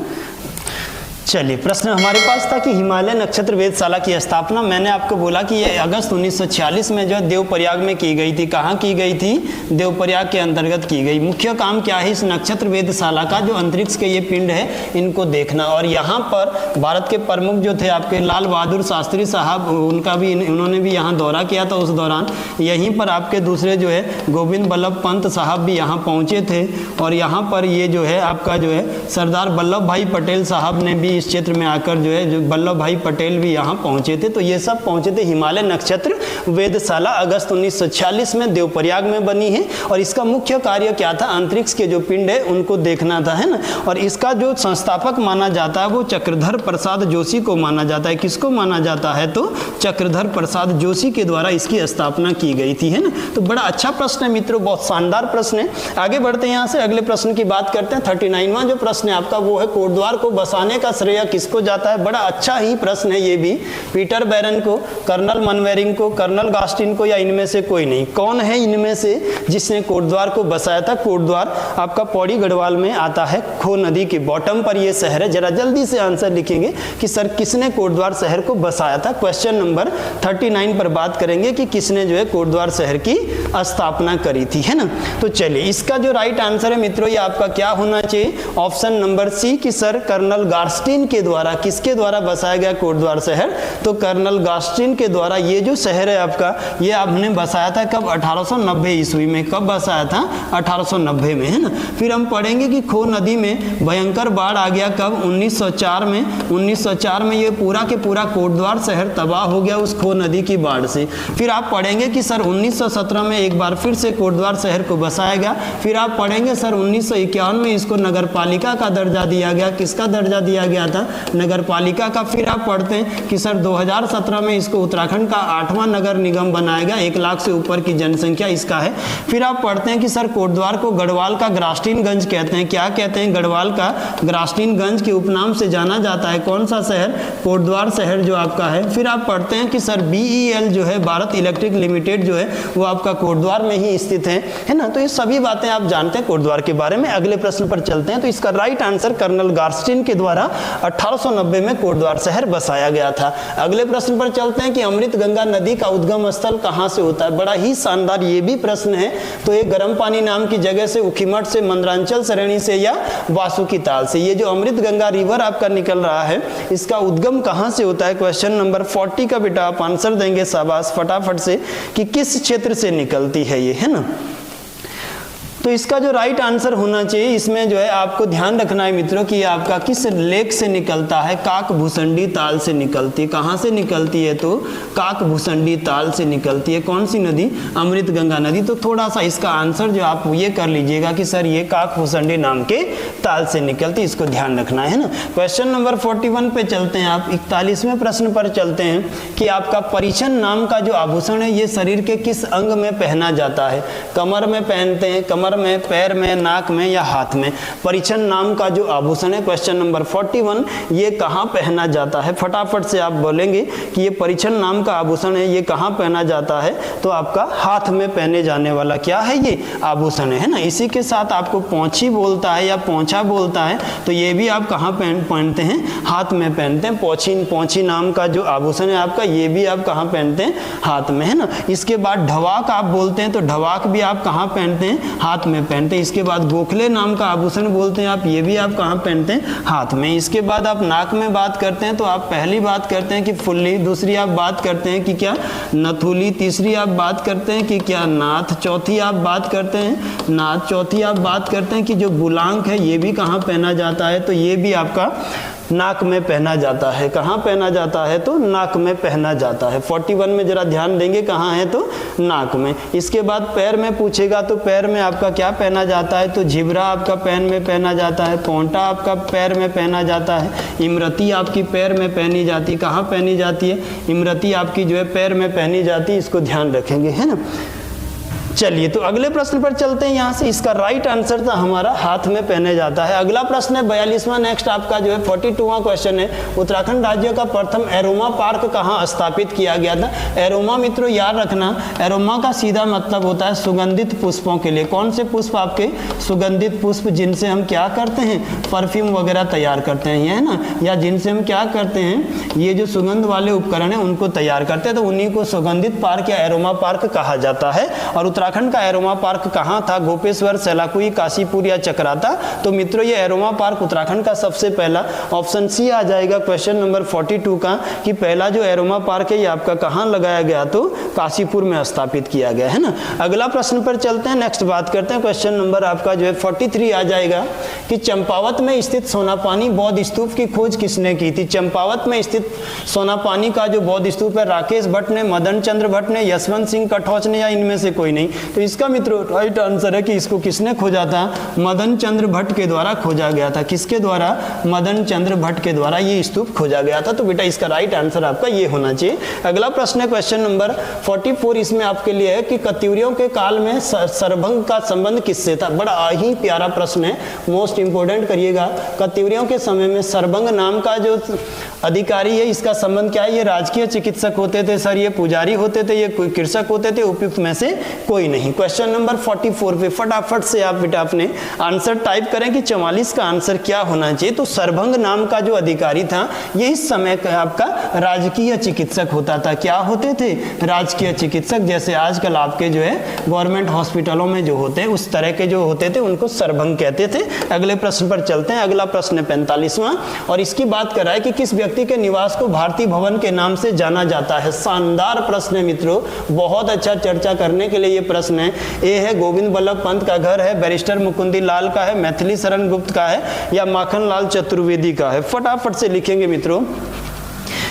[SPEAKER 1] चलिए प्रश्न हमारे पास था कि हिमालय नक्षत्र वेधशाला की स्थापना, मैंने आपको बोला कि ये अगस्त 1946 में जो है देवप्रयाग में की गई थी। कहाँ की गई थी, देवप्रयाग के अंतर्गत की गई। मुख्य काम क्या है इस नक्षत्र वेधशाला का, जो अंतरिक्ष के ये पिंड है इनको देखना। और यहाँ पर भारत के प्रमुख जो थे आपके लाल बहादुर शास्त्री साहब, उनका भी उन्होंने भी यहाँ दौरा किया था उस दौरान। यहीं पर आपके दूसरे जो है गोविंद बल्लभ पंत साहब भी यहाँ पहुँचे थे। और यहाँ पर ये जो है आपका जो है सरदार वल्लभ भाई पटेल साहब ने भी इस क्षेत्र में आकर जो है, जो वल्लभ भाई पटेल भी यहाँ पहुँचे थे। तो ये सब पहुँचे थे। हिमालय नक्षत्र वेधशाला अगस्त 1946 में देवप्रयाग में बनी है। और इसका मुख्य कार्य क्या था, अंतरिक्ष के जो पिंड है उनको देखना था, है ना। और इसका जो संस्थापक माना जाता है वो चक्रधर प्रसाद जोशी को माना जाता है। किसको माना जाता है, तो चक्रधर प्रसाद जोशी के द्वारा इसकी स्थापना की गई थी, है ना। तो बड़ा अच्छा प्रश्न है मित्रों, बहुत शानदार प्रश्न है। आगे बढ़ते हैं यहाँ से, अगले प्रश्न की बात करते हैं। 39वां जो प्रश्न है आपका वो है, कोटद्वार को बसाने का श्रेय किसको जाता है। बड़ा अच्छा ही प्रश्न है ये भी, पीटर बैरन को, कर्नल मनवेरिंग को, कर्नल गास्टिन को, या इनमें से कोई नहीं। कौन है इनमें से जिसने कोटद्वार को बसाया था। कोटद्वार आपका पौड़ी गढ़वाल में आता है, खो नदी के बॉटम पर यह शहर है। जरा जल्दी से आंसर लिखेंगे कि सर किसने कोटद्वार शहर को बसाया था। क्वेश्चन नंबर 39 पर बात करेंगे कि किसने जो है कोटद्वार शहर की स्थापना करी थी, है ना। तो चलिए इसका जो राइट आंसर है मित्रों ये आपका क्या होना चाहिए, ऑप्शन नंबर सी कि सर कर्नल गास्टिन गास्टिन के द्वारा, किसके द्वारा बसाया गया कोटद्वार शहर? तो कर्नल गास्टिन के द्वारा ये जो शहर है आपका, ये आपने बसाया था कब? 1890 ईस्वी में। कब बसाया था? 1890 में, है ना। फिर हम पढ़ेंगे कि खो नदी में भयंकर बाढ़ आ गया कब? 1904 में। 1904 में ये पूरा के पूरा कोटद्वार शहर तबाह हो गया उस खो नदी की बाढ़ से। फिर आप पढ़ेंगे कि सर 1917 में एक बार फिर से कोटद्वार शहर को बसाया गया। फिर आप पढ़ेंगे सर 1951 में इसको नगर पालिका का दर्जा दिया गया। किसका दर्जा दिया गया था? नगर पालिका का। फिर आप पढ़ते हैं कि सर 2017 में इसको उत्तराखंड का 8वां नगर निगम बनाया गया। 1 लाख से ऊपर की जनसंख्या इसका है। फिर आप पढ़ते हैं कि सर कोटद्वार को गढ़वाल का ग्रास्टिनगंज कहते हैं। क्या कहते हैं? गढ़वाल का ग्रास्टिनगंज के उपनाम से जाना जाता है। कौन सा शहर? कोटद्वार शहर जो आपका है। फिर आप पढ़ते हैं कि सर BEL जो है, भारत इलेक्ट्रिक लिमिटेड जो है, वो आपका कोटद्वार में ही स्थित है ना। तो ये सभी बातें आप जानते हैं कोटद्वार के बारे में। अगले प्रश्न पर चलते हैं। तो इसका राइट आंसर कर्नल गास्टिन के द्वारा 1890 में कोटद्वार शहर बसाया गया था। अगले प्रश्न पर चलते हैं कि अमृत गंगा नदी का उद्गम स्थल कहां से होता है? बड़ा ही शानदार ये भी प्रश्न है। तो ये गर्म पानी नाम की जगह से, उखीमठ से, मंदरांचल श्रेणी से या वासुकी ताल से? ये जो अमृत गंगा रिवर आपका निकल रहा है, इसका उद्गम कहां से होता है? क्वेश्चन नंबर 40 का बेटा आप आंसर देंगे शाबाश फटाफट से कि किस क्षेत्र से निकलती है ये, है ना। तो इसका जो राइट आंसर होना चाहिए, इसमें जो है आपको ध्यान रखना है मित्रों कि आपका किस लेक से निकलता है? काकभूषणी ताल से निकलती है। कहाँ से निकलती है? तो काकभूषणी ताल से निकलती है। कौन सी नदी? अमृत गंगा नदी। तो थोड़ा सा इसका आंसर जो आप ये कर लीजिएगा कि सर ये काकभूषणी नाम के ताल से निकलती, इसको ध्यान रखना है ना। क्वेश्चन नंबर 41 पे चलते हैं आप। 41वें प्रश्न पर चलते हैं कि आपका परिछन नाम का जो आभूषण है, ये शरीर के किस अंग में पहना जाता है? कमर में पहनते हैं, कमर में, पैर में, नाक में या हाथ में? परिछन नाम का जो आभूषण है, क्वेश्चन नंबर 41, ये कहाँ पहना जाता है? फटाफट से आप बोलेंगे कि ये परिछन नाम का आभूषण है, ये कहाँ पहना जाता है? तो आपका हाथ में पहने जाने वाला क्या है? ये आभूषण है ना। इसी के साथ आपको पोंछी बोलता है या पोंछा बोलता है, तो ये भी आप कहाँ पहनते हैं? हाथ में पहनते हैं। पोंछी नाम का जो आभूषण है आपका, ये भी आप कहाँ पहनते हैं? हाथ में, है ना। इसके बाद ढवाक आप बोलते हैं, तो ढवाक भी आप कहाँ पहनते हैं? हाथ में पहनते हैं। इसके बाद गोखले नाम का आभूषण बोलते हैं आप, ये भी आप कहाँ पहनते हैं? हाथ में। इसके बाद आप नाक में बात करते हैं, तो आप पहली बात करते हैं कि फुल्ली, दूसरी आप बात करते हैं कि क्या? नथुली, तीसरी आप बात करते हैं कि क्या? नाथ, चौथी आप बात करते हैं नाथ, चौथी आप बात करते हैं कि जो गुलांक है, ये भी कहाँ पहना जाता है? तो ये भी आपका नाक में पहना जाता है। कहाँ पहना जाता है? तो नाक में पहना जाता है। 41 में जरा ध्यान देंगे, कहाँ है? तो नाक में। इसके बाद पैर में पूछेगा, तो पैर में आपका क्या पहना जाता है? तो झिबरा आपका पैर में पहना जाता है, पोंटा आपका पैर में पहना जाता है, इमरती आपकी पैर में पहनी जाती है। कहाँ पहनी जाती है? इमरती आपकी जो है पैर में पहनी जाती है, इसको ध्यान रखेंगे, है ना। चलिए, तो अगले प्रश्न पर चलते हैं। यहाँ से इसका राइट आंसर था हमारा हाथ में पहने जाता है। अगला प्रश्न है 42वां। नेक्स्ट आपका जो है 42वां क्वेश्चन है, उत्तराखंड राज्य का प्रथम एरोमा पार्क कहाँ स्थापित किया गया था? एरोमा मित्रों याद रखना, एरोमा का सीधा मतलब होता है सुगंधित पुष्पों के लिए। कौन से पुष्प? आपके सुगंधित पुष्प, जिनसे हम क्या करते हैं? परफ्यूम वगैरह तैयार करते हैं, है ना। या जिनसे हम क्या करते हैं? ये जो सुगंध वाले उपकरण है उनको तैयार करते हैं, तो उन्हीं को सुगंधित पार्क या एरोमा पार्क कहा जाता है। और उत्तराखंड का एरोमा पार्क कहाँ था? गोपेश्वर, सैलाकुई, काशीपुर या चकराता? तो मित्रों ये एरोमा पार्क उत्तराखंड का सबसे पहला, ऑप्शन सी आ जाएगा क्वेश्चन नंबर 42 का, कि पहला जो एरोमा पार्क है ये आपका कहाँ लगाया गया? तो काशीपुर में स्थापित किया गया, है ना। अगला प्रश्न पर चलते हैं। नेक्स्ट बात करते हैं, क्वेश्चन नंबर आपका जो है 43 आ जाएगा कि चंपावत में स्थित सोनापानी बौद्ध स्तूप की खोज किसने की थी? चंपावत में स्थित सोनापानी का जो बौद्ध स्तूप है, राकेश भट्ट ने, मदन चंद्र भट्ट ने, यशवंत सिंह कठौच ने, या इनमें से कोई नहीं? तो इसका मित्रों राइट आंसर है कि इसको किसने खोजा था? मदन चंद्र भट्ट के द्वारा खोजा गया था। किसके द्वारा? मदन चंद्र भट्ट के द्वारा ये स्तूप खोजा गया था। तो बेटा इसका राइट आंसर आपका ये होना चाहिए। अगला प्रश्न है क्वेश्चन नंबर 44, इसमें आपके लिए है कि कत्यूरियों के काल में सरभंग का संबंध किससे था? बड़ा ही प्यारा प्रश्न है, मोस्ट इंपोर्टेंट करिएगा। कत्यूरियों के समय में सरभंग नाम का जो अधिकारी है, इसका संबंध क्या है? ये राजकीय चिकित्सक होते थे सर, ये पुजारी होते थे, ये कृषक होते थे, उपयुक्त में से कोई कोई नहीं। क्वेश्चन नंबर 44 पे फटाफट से आप बेटा अपने आंसर टाइप करें कि 44 का आंसर क्या होना चाहिए। तो सरभंग नाम का जो अधिकारी था ये इस समय का आपका राजकीय चिकित्सक होता था। क्या होते थे? राजकीय चिकित्सक। जैसे आजकल आपके जो है गवर्नमेंट हॉस्पिटलों में जो होते हैं उस तरह के जो होते थे उनको सरभंग कहते थे। अगले प्रश्न पर चलते हैं। अगला प्रश्न है 45वां और इसकी बात कर रहा है कि किस व्यक्ति के निवास को भारती भवन के नाम से जाना जाता है। शानदार प्रश्न है मित्रों, बहुत अच्छा चर्चा करने के लिए ये प्रश्न है। ए है गोविंद बल्लभ पंत का घर है, बैरिस्टर मुकुंदी लाल का है, मैथिली शरण गुप्त का है या माखन लाल चतुर्वेदी का है। फटाफट से लिखेंगे मित्रों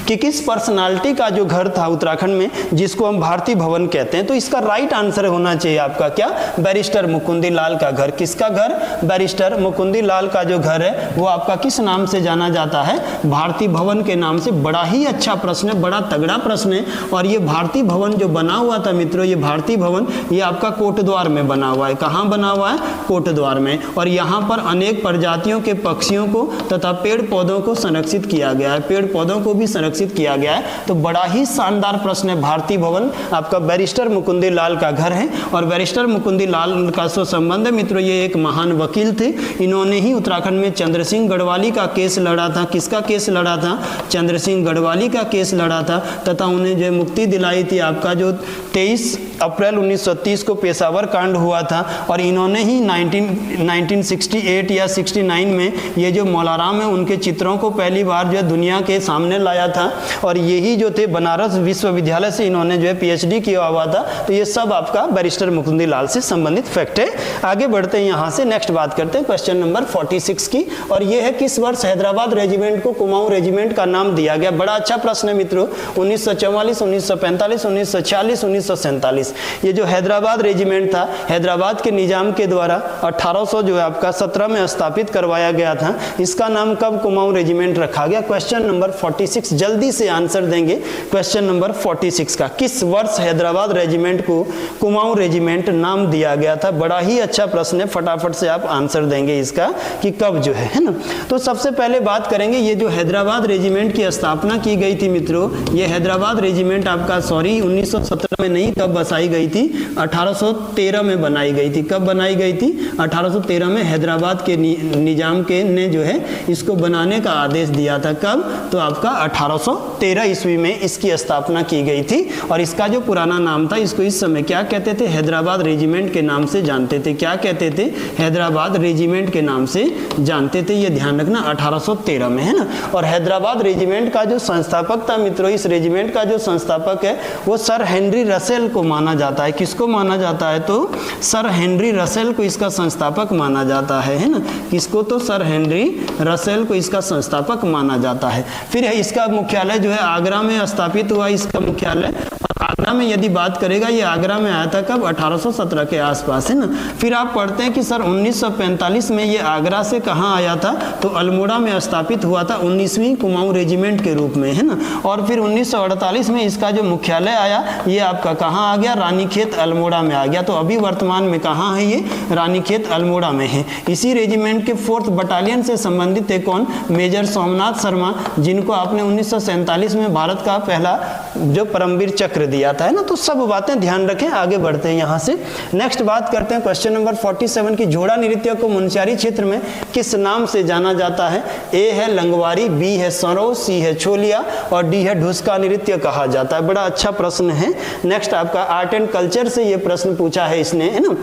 [SPEAKER 1] कि किस पर्सनालिटी का जो घर था उत्तराखंड में जिसको हम भारती भवन कहते हैं। तो इसका राइट आंसर होना चाहिए आपका क्या? बैरिस्टर मुकुंदी लाल का घर। किसका घर? बैरिस्टर मुकुंदी लाल का जो घर है वो आपका किस नाम से जाना जाता है? भारती भवन के नाम से। बड़ा ही अच्छा प्रश्न है, बड़ा तगड़ा प्रश्न है। और ये भारती भवन जो बना हुआ था मित्रों, ये भारती भवन ये आपका कोटद्वार में बना हुआ है। कहाँ बना हुआ है? कोटद्वार में। और यहाँ पर अनेक प्रजातियों के पक्षियों को तथा पेड़ पौधों को संरक्षित किया गया है। पेड़ पौधों को भी संरक्षित किया गया है। तो बड़ा ही शानदार प्रश्न है। भारती भवन आपका बैरिस्टर मुकुंदी लाल का घर है। और बैरिस्टर मुकुंदी लाल का सो संबंध है मित्रों, ये एक महान वकील थे। इन्होंने ही उत्तराखंड में चंद्र सिंह गढ़वाली का केस लड़ा था। किसका केस लड़ा था? चंद्र सिंह गढ़वाली का केस लड़ा था तथा उन्हें जो मुक्ति दिलाई थी आपका जो 23 अप्रैल 1930 को पेशावर कांड हुआ था। और इन्होंने ही 1968 या 69 में ये जो मौलाराम है उनके चित्रों को पहली बार जो है दुनिया के सामने लाया था। और यही जो थे बनारस विश्वविद्यालय से इन्होंने जो है पीएचडी किया हुआ था। तो ये सब आपका बैरिस्टर मुकुंदी लाल से संबंधित फैक्ट है। आगे बढ़ते हैं, यहाँ से नेक्स्ट बात करते हैं क्वेश्चन नंबर 46 की। और ये है किस वर्ष हैदराबाद रेजिमेंट को कुमाऊं रेजिमेंट का नाम दिया गया? बड़ा अच्छा प्रश्न है मित्रों। 1944, 1945, 1946, 1947। ये जो हैदराबाद रेजिमेंट था हैदराबाद के निजाम के द्वारा 1800 जो है आपका 17 में स्थापित करवाया गया था। इसका नाम कब कुमाऊं रेजिमेंट रखा गया? क्वेश्चन नंबर 46 जल्दी से आंसर देंगे। क्वेश्चन नंबर 46 का किस वर्ष हैदराबाद रेजिमेंट को कुमाऊं रेजिमेंट नाम दिया गया था? बड़ा ही अच्छा प्रश्न है, फटाफट से आप आंसर देंगे इसका कि कब जो है ना। तो सबसे पहले बात करेंगे ये जो हैदराबाद रेजिमेंट की स्थापना की गई थी मित्रों, ये हैदराबाद रेजिमेंट आपका 1917 में नहीं, कब बसाई गई थी? 1813 में बनाई गई थी। कब बनाई गई थी? 1813 में हैदराबाद के निजाम के ने जो है इसको बनाने का आदेश दिया था। कब? तो आपका 1813 ईस्वी में इसकी स्थापना की गई थी। और इसका जो पुराना नाम था इसको इस समय क्या कहते थे? हैदराबाद रेजिमेंट के नाम से जानते थे। क्या कहते थे? हैदराबाद रेजिमेंट के नाम से जानते थे। ये ध्यान रखना 1813 में है ना। और हैदराबाद रेजिमेंट का जो संस्थापक था मित्रों, इस रेजिमेंट का जो संस्थापक है वो सर हेनरी रसेल को माना जाता है। किसको माना जाता है? तो सर हेनरी रसेल को इसका संस्थापक माना जाता है ना। किसको? तो सर हेनरी रसेल को इसका संस्थापक माना जाता है। फिर इसका मुख्यालय जो है आगरा में स्थापित हुआ। इसका मुख्यालय आगरा में यदि बात करेगा, ये आगरा में आया था कब? 1817 के आसपास है ना। फिर आप पढ़ते हैं कि सर 1945 में ये आगरा से कहाँ आया था? तो अल्मोड़ा में स्थापित हुआ था 19वीं कुमाऊं रेजिमेंट के रूप में है ना। और फिर 1948 में इसका जो मुख्यालय आया ये आपका कहाँ आ गया? रानीखेत अल्मोड़ा में आ गया। तो अभी वर्तमान में कहाँ है ये? रानीखेत अल्मोड़ा में है। इसी रेजिमेंट के 4th बटालियन से संबंधित है कौन? मेजर सोमनाथ शर्मा, जिनको आपने 1947 में भारत का पहला जो परमवीर चक्र दिया था है ना। तो सब बातें ध्यान रखें। आगे बढ़ते हैं यहाँ से, नेक्स्ट बात करते हैं क्वेश्चन नंबर 47 की। जोड़ा नृत्य को मुनस्यारी क्षेत्र में किस नाम से जाना जाता है? ए है लंगवारी, बी है सरो, सी है छोलिया और डी है ढुसका नृत्य कहा जाता है। बड़ा अच्छा प्रश्न है। नेक्स्ट आपका आर्ट एंड कल्चर से ये प्रश्न पूछा है इसने है ना।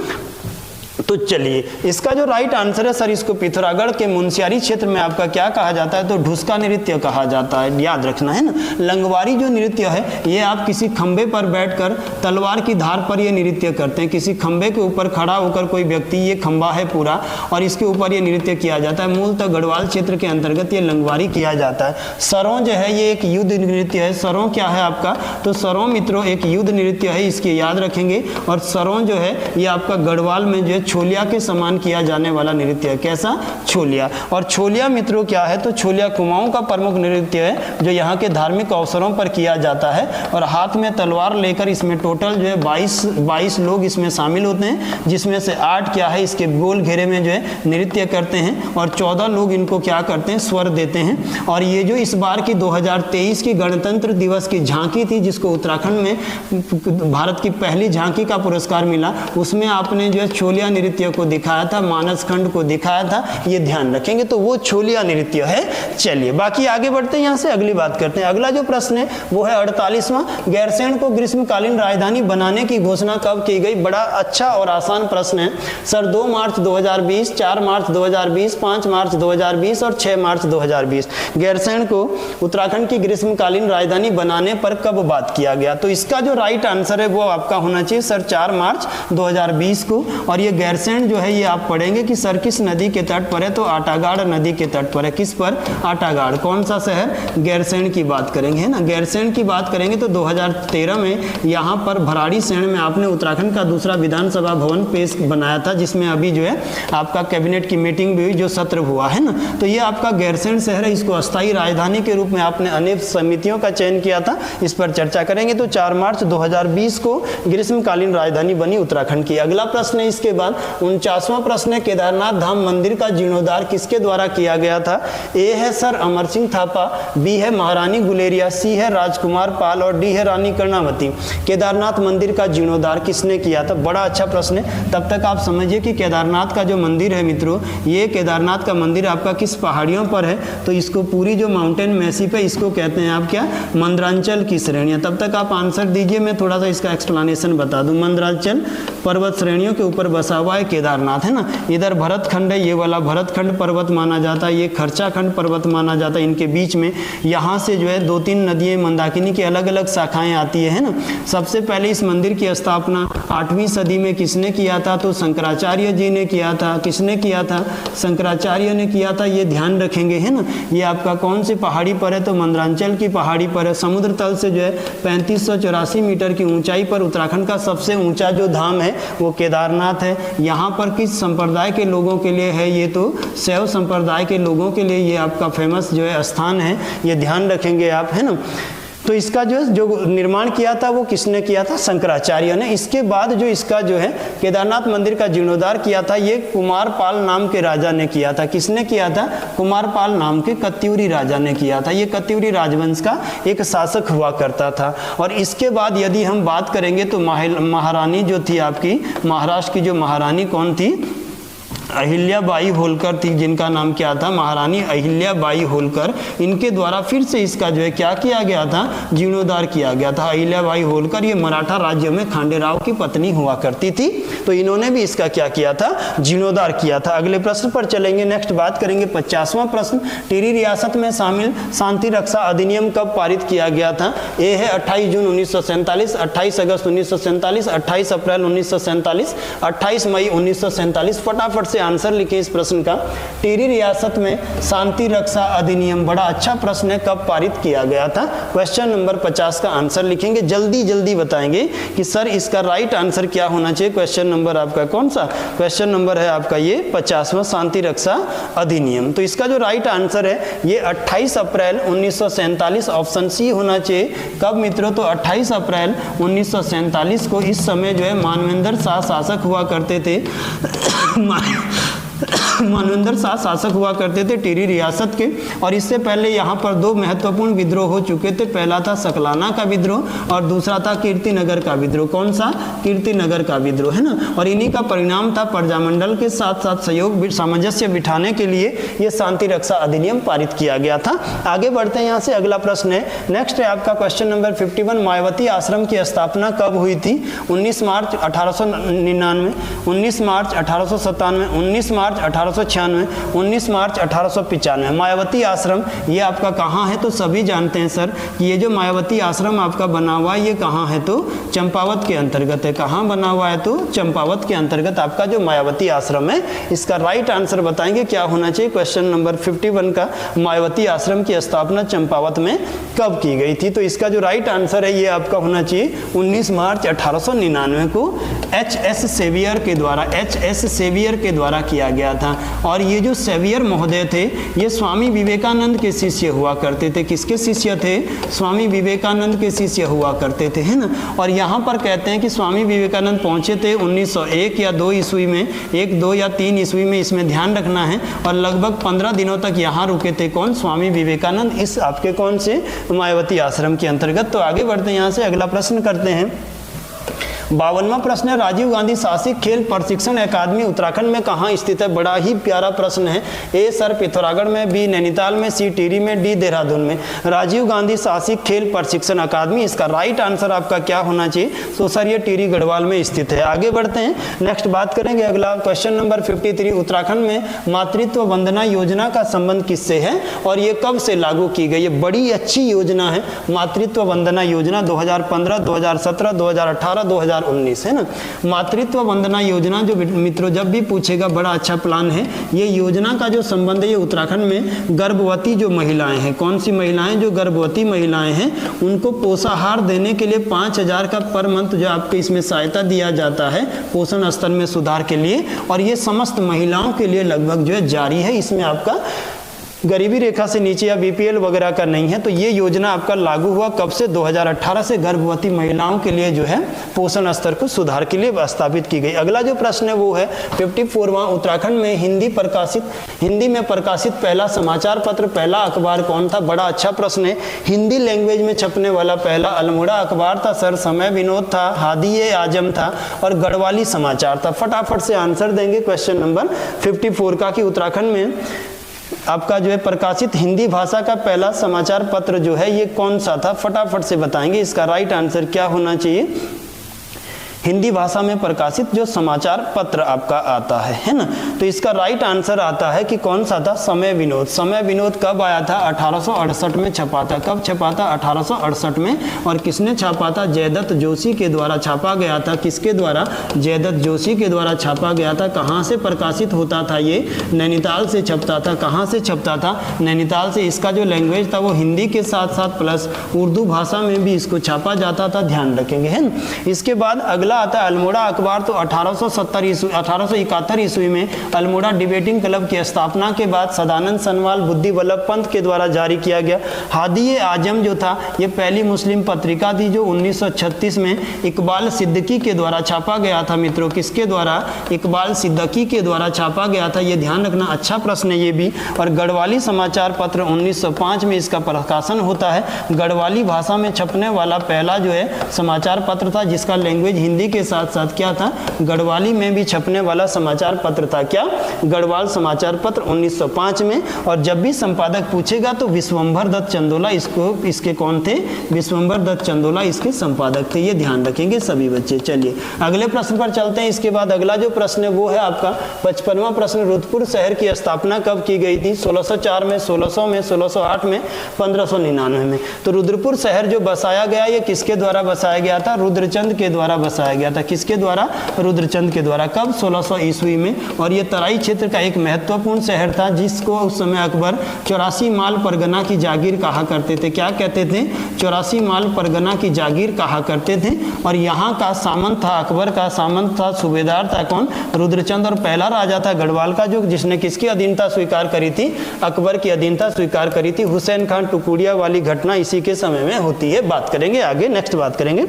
[SPEAKER 1] तो चलिए इसका जो राइट आंसर है सर, इसको पिथौरागढ़ के मुनस्यारी क्षेत्र में आपका क्या कहा जाता है? तो ढुसका नृत्य कहा जाता है। याद रखना है ना। लंगवारी जो नृत्य है ये आप किसी खंबे पर बैठकर तलवार की धार पर ये नृत्य करते हैं। किसी खंबे के ऊपर खड़ा होकर कोई व्यक्ति, ये खंबा है पूरा और इसके ऊपर ये नृत्य किया जाता है। मूलतः गढ़वाल क्षेत्र के अंतर्गत ये लंगवारी किया जाता है। सरों जो है ये एक युद्ध नृत्य है। सरों क्या है आपका? तो सरों मित्रों एक युद्ध नृत्य है, इसकी याद रखेंगे। और सरों जो है ये आपका गढ़वाल में जो है छोलिया के समान किया जाने वाला नृत्य है। कैसा? छोलिया। और छोलिया मित्रों क्या है? तो छोलिया कुमाऊं का प्रमुख नृत्य है जो यहाँ के धार्मिक अवसरों पर किया जाता है और हाथ में तलवार लेकर इसमें टोटल जो है 22 लोग इसमें शामिल होते हैं, जिसमें से 8 क्या है इसके गोल घेरे में जो है नृत्य करते हैं और 14 लोग इनको क्या करते हैं? स्वर देते हैं। और ये जो इस बार की 2023 की गणतंत्र दिवस की झांकी थी, जिसको उत्तराखंड में भारत की पहली झांकी का पुरस्कार मिला, उसमें आपने जो है छोलिया नृत्य को दिखाया था, मानस खंड को दिखाया था, ये ध्यान रखेंगे। तो वो छोलिया नृत्य है। चलिए बाकी आगे बढ़ते हैं, यहाँ से अगली बात करते हैं। अगला जो प्रश्न है वो है 48वां, गैरसैंण को ग्रीष्मकालीन राजधानी बनाने की घोषणा कब की गई? बड़ा अच्छा और आसान प्रश्न है सर। 2 मार्च 2020, 4 मार्च 2020, 5 मार्च 2020 और 6 मार्च 2020 गैरसैंण को उत्तराखंड की ग्रीष्मकालीन राजधानी बनाने पर कब बात किया गया? तो इसका जो राइट आंसर है वो आपका होना चाहिए सर 4 मार्च 2020 को। और ये गैरसैंण जो है ये आप पढ़ेंगे कि सर किस नदी के तट पर है? तो आटागाड़ नदी के तट पर है। किस पर? आटागाड़। कौन सा शहर? गैरसैंण की बात करेंगे, है ना। गैरसैंण की बात करेंगे तो 2013 में यहाँ पर भराड़ी सैंण में आपने उत्तराखंड का दूसरा विधानसभा भवन पेश बनाया था, जिसमें अभी जो है आपका कैबिनेट की मीटिंग भी हुई, जो सत्र हुआ है ना। तो ये आपका गैरसैंण शहर है, इसको अस्थायी राजधानी के रूप में आपने अनेक समितियों का चयन किया था, इस पर चर्चा करेंगे। तो 4 मार्च 2020 को ग्रीष्मकालीन राजधानी बनी उत्तराखंड की। अगला प्रश्न है इसके बाद 49वां प्रश्न है, केदारनाथ धाम मंदिर का जीर्णोद्धार किसके द्वारा किया गया था? ए है सर अमर सिंह थापा, बी है महारानी गुलेरिया, सी है राजकुमार पाल और डी है रानी कर्णावती। केदारनाथ मंदिर का जीर्णोद्धार किसने किया था? बड़ा अच्छा प्रश्न है। तब तक आप समझिए कि केदारनाथ का जो मंदिर है मित्रों, ये केदारनाथ का मंदिर आपका किस पहाड़ियों पर है? तो इसको पूरी जो माउंटेन मैसिव है इसको कहते हैं आप क्या? मंदरांचल की श्रेणियां। तब तक आप आंसर दीजिए, मैं थोड़ा सा इसका एक्सप्लेनेशन बता दूं। मंदरांचल पर्वत श्रेणियों के ऊपर बसा हुआ है केदारनाथ, है ना। इधर भरतखंड है, ये वाला भरतखंड पर्वत माना जाता है, ये खर्चाखंड पर्वत माना जाता है। इनके बीच में यहाँ से जो है 2-3 नदियाँ मंदाकिनी की अलग अलग शाखाएं आती है ना। सबसे पहले इस मंदिर की स्थापना 8वीं सदी में किसने किया था? तो शंकराचार्य जी ने किया था। किसने किया था? शंकराचार्य ने किया था, ये ध्यान रखेंगे, है ना। ये आपका कौन सी पहाड़ी पर है? तो मंदरांचल की पहाड़ी पर है। समुद्र तल से जो है 3584 मीटर की ऊंचाई पर उत्तराखंड का सबसे ऊंचा जो धाम है वो केदारनाथ है। यहाँ पर किस संप्रदाय के लोगों के लिए है? ये तो शैव संप्रदाय के लोगों के लिए ये आपका फेमस जो है स्थान है, ये ध्यान रखेंगे आप, है ना। तो इसका जो निर्माण किया था वो किसने किया था? शंकराचार्य ने। इसके बाद जो इसका जो है केदारनाथ मंदिर का जीर्णोद्धार किया था ये कुमारपाल नाम के राजा ने किया था। किसने किया था? कुमारपाल नाम के कत्यूरी राजा ने किया था। ये कत्यूरी राजवंश का एक शासक हुआ करता था। और इसके बाद यदि हम बात करेंगे तो महारानी जो थी आपकी, महाराष्ट्र की जो महारानी कौन थी? अहिल्याबाई होलकर थी, जिनका नाम क्या था? महारानी अहिल्याबाई होलकर। इनके द्वारा फिर से इसका जो है क्या किया गया था? जीर्णोद्धार किया गया था। अहिल्याबाई होलकर ये मराठा राज्य में खांडेराव की पत्नी हुआ करती थी, तो इन्होंने भी इसका क्या किया था? जीर्णोद्धार किया था। अगले प्रश्न पर चलेंगे, नेक्स्ट बात करेंगे 50वां प्रश्न, टिहरी रियासत में शामिल शांति रक्षा अधिनियम कब पारित किया गया था? ए है 28 जून 1947, 28 अगस्त 1947, 28 अप्रैल 1947, 28 मई 1947। फटाफट से आंसर लिखें इस प्रश्न का। टिहरी रियासत में शांति रक्षा अधिनियम, बड़ा अच्छा प्रश्न है, कब पारित किया गया था? क्वेश्चन नंबर 50 का आंसर लिखेंगे, जल्दी जल्दी बताएंगे कि सर इसका राइट आंसर क्या होना चाहिए। क्वेश्चन नंबर आपका कौन सा? क्वेश्चन नंबर है आपका ये 50वां, शांति रक्षा अधिनियम। तो इसका जो राइट आंसर है ये 28 अप्रैल 1947, ऑप्शन सी होना चाहिए। कब मित्रों? तो 28 अप्रैल 1947 को। इस समय जो है मानवेंद्र शाह शासक हुआ करते थे मानवेंद्र शाह शासक हुआ करते थे टिहरी रियासत के। और इससे पहले यहाँ पर 2 महत्वपूर्ण विद्रोह हो चुके थे। पहला था सकलाना का विद्रोह और दूसरा था कीर्तिनगर का विद्रोह। कौन सा? कीर्तिनगर का विद्रोह, है ना। और इन्हीं का परिणाम था प्रजामंडल के साथ साथ सहयोग सामंजस्य बिठाने के लिए ये शांति रक्षा अधिनियम पारित किया गया था। आगे बढ़ते हैं, यहाँ से अगला प्रश्न है, नेक्स्ट है आपका क्वेश्चन नंबर 51, मायावती आश्रम की स्थापना कब हुई थी? 19 मार्च 1899, 19 मार्च 1897, 19 मार्च मार्च 1896, 19 मार्च 1895। मायावती आश्रम ये आपका कहाँ है? तो सभी जानते हैं सर कि ये जो मायावती आश्रम आपका बना हुआ है ये कहाँ है? तो चंपावत के अंतर्गत है। कहाँ बना हुआ है? तो चंपावत के अंतर्गत आपका जो मायावती आश्रम है। इसका राइट आंसर बताएंगे क्या होना चाहिए। क्वेश्चन नंबर 51 का, मायावती आश्रम की स्थापना चंपावत में कब की गई थी? तो इसका जो राइट आंसर है ये आपका होना चाहिए 19 मार्च 1899 को H.S. सेवियर के द्वारा किया गया था। और ये जो सेवियर महोदय थे ये स्वामी विवेकानंद के शिष्य हुआ करते थे। किसके शिष्य थे? स्वामी विवेकानंद के शिष्य हुआ करते थे, है ना। और यहाँ पर कहते हैं कि स्वामी विवेकानंद पहुंचे थे 1901 या 2 ईस्वी में, 1, 2 या 3 ईस्वी में, इसमें ध्यान रखना है। और लगभग 15 दिनों तक यहाँ रुके थे। कौन? स्वामी विवेकानंद, इस आपके कौन से मायावती आश्रम के अंतर्गत। तो आगे बढ़ते हैं, यहाँ से अगला प्रश्न करते हैं। 52वां प्रश्न है, राजीव गांधी शासित खेल प्रशिक्षण अकादमी उत्तराखंड में कहाँ स्थित है? बड़ा ही प्यारा प्रश्न है। ए सर पिथौरागढ़ में, बी नैनीताल में, सी टिहरी में, डी देहरादून में। राजीव गांधी शासित खेल प्रशिक्षण अकादमी, इसका राइट आंसर आपका क्या होना चाहिए? तो सर ये टिहरी गढ़वाल में स्थित है। आगे बढ़ते हैं, नेक्स्ट बात करेंगे। अगला क्वेश्चन नंबर 53, उत्तराखंड में मातृत्व वंदना योजना का संबंध किससे है और ये कब से लागू की गई? ये बड़ी अच्छी योजना है मातृत्व वंदना योजना। 2015, 2017, 2018, 2019 है ना। मातृत्व वंदना योजना जो मित्रों जब भी पूछेगा बड़ा अच्छा प्लान है। ये योजना का जो संबंध है ये उत्तराखंड में गर्भवती जो महिलाएं हैं, कौन सी महिलाएं? जो गर्भवती महिलाएं हैं उनको पोषाहार देने के लिए 5000 का पर मंथ जो आपके इसमें सहायता दिया जाता है पोषण स्तर में सुधार के लिए। और ये समस्त महिलाओं के लिए लगभग जो है जारी है। इसमें आपका गरीबी रेखा से नीचे या बीपीएल वगैरह का नहीं है। तो ये योजना आपका लागू हुआ कब से? 2018 से गर्भवती महिलाओं के लिए जो है पोषण स्तर को सुधार के लिए स्थापित की गई। अगला जो प्रश्न है वो है 54वां, उत्तराखंड में हिंदी में प्रकाशित पहला समाचार पत्र, पहला अखबार कौन था? बड़ा अच्छा प्रश्न है। हिंदी लैंग्वेज में छपने वाला पहला अल्मोड़ा अखबार था सर, समय विनोद था, हादी आजम था और गढ़वाली समाचार था। फटाफट से आंसर देंगे क्वेश्चन नंबर 54 का कि उत्तराखंड में आपका जो है प्रकाशित हिंदी भाषा का पहला समाचार पत्र जो है ये कौन सा था? फटाफट से बताएंगे। इसका राइट आंसर क्या होना चाहिए? हिंदी भाषा में प्रकाशित जो समाचार पत्र आपका आता है ना। तो इसका राइट आंसर आता है कि कौन सा था? समय विनोद। समय विनोद कब आया था? 1868 में छपा था। कब छपा था? 1868 में। और किसने छापा था? जयदत्त जोशी के द्वारा छापा गया था। किसके द्वारा? जयदत्त जोशी के द्वारा छापा गया था। कहाँ से प्रकाशित होता था ये? नैनीताल से छपता था। कहाँ से छपता था? नैनीताल से। इसका जो लैंग्वेज था वो हिंदी के साथ साथ प्लस उर्दू भाषा में भी इसको छापा जाता था, ध्यान रखेंगे, है ना। इसके बाद अगला आता है अल्मोड़ा अखबार। तो 1871 ईस्वी में अल्मोड़ा डिबेटिंग क्लब की स्थापना के बाद सदानंद सनवाल, बुद्धि वल्लभ पंत के द्वारा जारी किया गया। हादी आजम जो था ये पहली मुस्लिम पत्रिका थी जो 1936 में इकबाल सिद्दीकी के द्वारा छापा गया था। मित्रों किसके द्वारा? इकबाल सिद्दीकी के द्वारा छापा गया था। ये ध्यान रखना, अच्छा प्रश्न है ये भी। और गढ़वाली समाचार पत्र 1905 में इसका प्रकाशन होता है। गढ़वाली भाषा में छपने वाला पहला जो है समाचार पत्र था जिसका लैंग्वेज हिंदी के साथ साथ क्या था? गढ़वाली में भी छपने वाला समाचार पत्र था। क्या? गढ़वाल समाचार पत्र 1905 में। और जब भी संपादक पूछेगा तो विश्वंभर दत्त चंदोला इसके कौन थे? विश्वंभर दत्त चंदोला इसके संपादक थे। ये ध्यान रखेंगे सभी बच्चे। चलिए अगले प्रश्न पर चलते हैं। इसके बाद अगला जो प्रश्न है वो है आपका 55वां प्रश्न, रुद्रपुर शहर की स्थापना कब की गई थी? 1604 में, 1600 में, 1608 में, 1599 में। तो रुद्रपुर शहर जो बसाया गया ये किसके द्वारा बसाया गया था? रुद्रचंद के द्वारा बसाया गया था। किसके द्वारा? रुद्रचंद के द्वारा। कब? 1600 ईस्वी में। और ये तराई क्षेत्र का एक महत्वपूर्ण शहर था जिसको उस समय अकबर 84 माल परगना की जागीर कहा करते थे। क्या कहते थे? 84 माल परगना की जागीर कहा करते थे। और यहाँ का सामंत था, अकबर का सामंत था, सूबेदार था कौन? रुद्रचंद। और पहला राजा था गढ़वाल का जो जिसने किसकी अधीनता स्वीकार करी थी? अकबर की अधीनता स्वीकार करी थी। हुसैन खान टुकुड़िया वाली घटना इसी के समय में होती है। बात करेंगे आगे, नेक्स्ट बात करेंगे।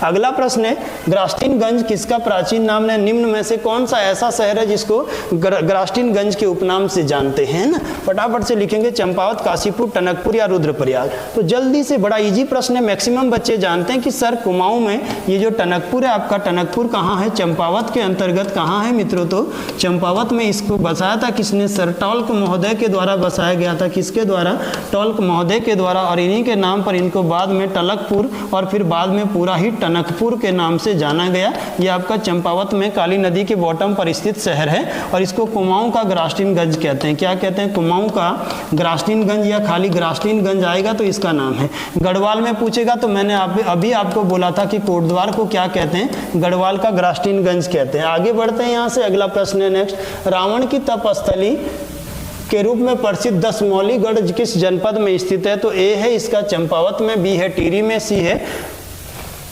[SPEAKER 1] अगला प्रश्न है ग्रास्टिनगंज किसका प्राचीन नाम है? निम्न में से कौन सा ऐसा शहर है जिसको ग्रास्टिनगंज के उपनाम से जानते हैं ना? फटाफट से लिखेंगे चंपावत, काशीपुर, टनकपुर या रुद्रप्रयाग। तो जल्दी से, बड़ा इजी प्रश्न है, मैक्सिमम बच्चे जानते हैं कि सर कुमाऊं में ये जो टनकपुर है आपका, टनकपुर कहाँ है? चंपावत के अंतर्गत कहाँ है मित्रों? तो चंपावत में इसको बसाया था किसने? सर टॉल्क महोदय के द्वारा बसाया गया था। किसके द्वारा? टॉल्क महोदय के द्वारा। और इन्हीं के नाम पर इनको बाद में टलकपुर और फिर बाद में पूरा ही टनकपुर के नाम से जाना जाना गया। ये आपका चंपावत में काली नदी के बॉटम पर स्थित शहर है और इसको कुमाऊं का ग्रास्टिनगंज कहते हैं। क्या कहते हैं? कुमाऊं का ग्रास्टिनगंज या खाली ग्रास्टिनगंज आएगा तो इसका नाम है। गढ़वाल में पूछेगा तो मैंने अभी आपको बोला था कि कोटद्वार को क्या कहते हैं? गढ़वाल का ग्रास्टिनगंज कहते हैं। आगे बढ़ते हैं यहाँ से, अगला प्रश्न है नेक्स्ट। रावण की तपस्थली के रूप में प्रसिद्ध दशमौलीगढ़ किस जनपद में स्थित है? तो ए है इसका चंपावत में, बी है टिहरी में, सी है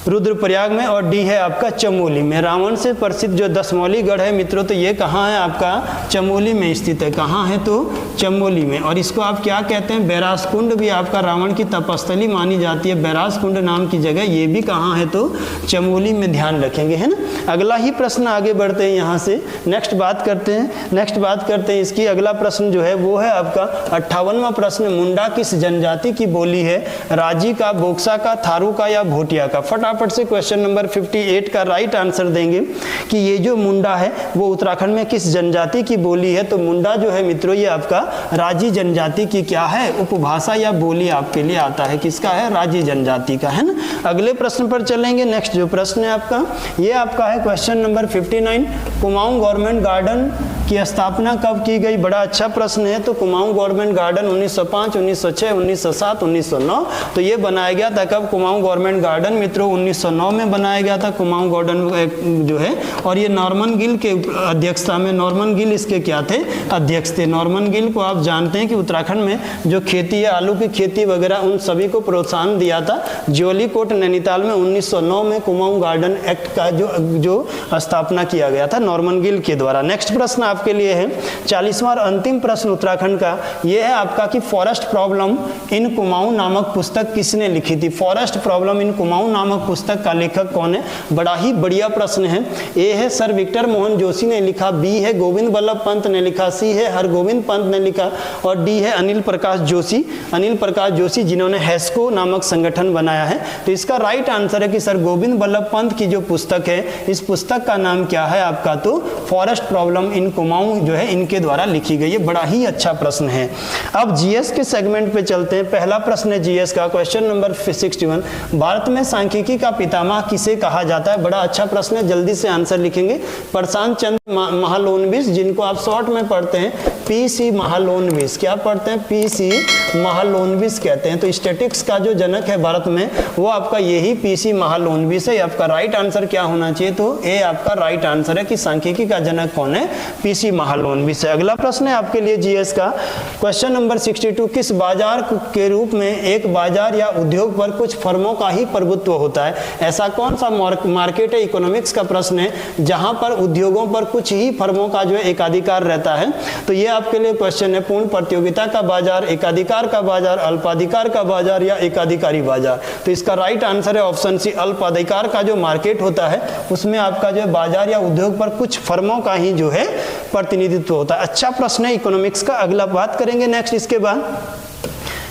[SPEAKER 1] रुद्रप्रयाग में और डी है आपका चमोली में। रावण से प्रसिद्ध जो दशमौलीगढ़ है मित्रों, तो ये कहाँ है? आपका चमोली में स्थित है। कहाँ है? तो चमोली में। और इसको आप क्या कहते हैं? बैरास कुंड भी आपका रावण की तपस्थली मानी जाती है। बैरास कुंड नाम की जगह, ये भी कहाँ है? तो चमोली में, ध्यान रखेंगे, है ना। अगला ही प्रश्न आगे बढ़ते हैं यहाँ से, नेक्स्ट बात करते हैं इसकी। अगला प्रश्न जो है वो है आपका 58वां प्रश्न। मुंडा किस जनजाति की बोली है? राजी का, बोक्सा का, थारू का या भोटिया का? फटाफट से क्वेश्चन नंबर 58 का राइट आंसर देंगे कि ये जो मुंडा है वो उत्तराखंड में किस जनजाति की बोली है? तो मुंडा जो है मित्रों ये आपका राजी जनजाति की क्या है? उपभाषा या बोली आपके लिए आता है। किसका है? राजी जनजाति का, है ना। अगले प्रश्न पर चलेंगे। नेक्स्ट जो प्रश्न है आपका, ये आपका है question number 59। Kumaon government garden की स्थापना कब की गई? बड़ा अच्छा प्रश्न है। तो कुमाऊं गवर्नमेंट गार्डन 1905, 1906, 1907, 1909। तो ये बनाया गया था कब? कुमाऊं गवर्नमेंट गार्डन मित्रों 1909 में बनाया गया था कुमाऊं गार्डन जो है। और ये नॉर्मन गिल के अध्यक्षता में, नॉर्मन गिल इसके क्या थे? अध्यक्ष थे। नॉर्मन गिल को आप जानते हैं कि उत्तराखंड में जो खेती है, आलू की खेती वगैरह, उन सभी को प्रोत्साहन दिया था। ज्योलिकोट नैनीताल में 1909 में कुमाऊं गार्डन एक्ट का जो स्थापना किया गया था नॉर्मन गिल के द्वारा। नेक्स्ट प्रश्न आपके लिए है 40वां और अंतिम प्रश्न उत्तराखंड का। यह है आपका कि फॉरेस्ट प्रॉब्लम इन कुमाऊं नामक पुस्तक किसने लिखी थी? फॉरेस्ट प्रॉब्लम इन कुमाऊं नामक पुस्तक का लेखक कौन है? बड़ा ही बढ़िया प्रश्न है। ए है सर विक्टर मोहन जोशी ने लिखा, बी है गोविंद बल्लभ पंत ने लिखा, सी है हरगोविंद पंत ने लिखा और डी है अनिल प्रकाश जोशी। अनिल प्रकाश जोशी जिन्होंने हैस्को नामक संगठन बनाया है। तो इसका राइट आंसर है कि सर गोविंद बल्लभ पंत की जो पुस्तक है, इस पुस्तक का नाम क्या है आपका? तो फॉरेस्ट प्रॉब्लम इन कुमाऊं जो है इनके द्वारा लिखी गई है। बड़ा ही अच्छा प्रश्न है। अब जीएस के सेगमेंट पे चलते हैं। पहला प्रश्न है जीएस का, क्वेश्चन नंबर 61। भारत में सांख्यिकी का पितामह किसे कहा जाता है? बड़ा अच्छा प्रश्न है, जल्दी से आंसर लिखेंगे। प्रशांत चंद्र महालोनबिस, जिनको आप शॉर्ट में पढ़ते हैं पीसी महालोनबिस। क्या पढ़ते हैं? पीसी महालोनबिस कहते हैं। तो स्टैटिक्स का जो जनक है भारत में वो आपका यही पीसी महालोनबिस है। आपका राइट आंसर क्या होना चाहिए? तो ए आपका राइट आंसर है कि सांख्यिकी का जनक कौन है? पीसी महालोनबिस है। अगला प्रश्न है आपके लिए जीएस का, क्वेश्चन नंबर 62। किस बाजार के रूप में एक बाजार या उद्योग पर कुछ फर्मों का ही प्रभुत्व होता है? ऐसा कौन सा मार्केट है? इकोनॉमिक्स का प्रश्न है, जहां पर उद्योगों पर कुछ ही फर्मों का जो है एकाधिकार रहता है। तो ये आपके लिए क्वेश्चन है। पूर्ण प्रतियोगिता का बाजार, एकाधिकार का बाजार, अल्पाधिकार का बाजार या एकाधिकारी बाजार? तो इसका राइट आंसर है ऑप्शन सी, अल्पाधिकार का जो मार्केट होता है उसमें आपका जो बाजार या उद्योग पर कुछ फर्मों का ही जो है प्रतिनिधित्व होता है। अच्छा प्रश्न है इकोनॉमिक्स का। अगला बात करेंगे नेक्स्ट इसके बाद,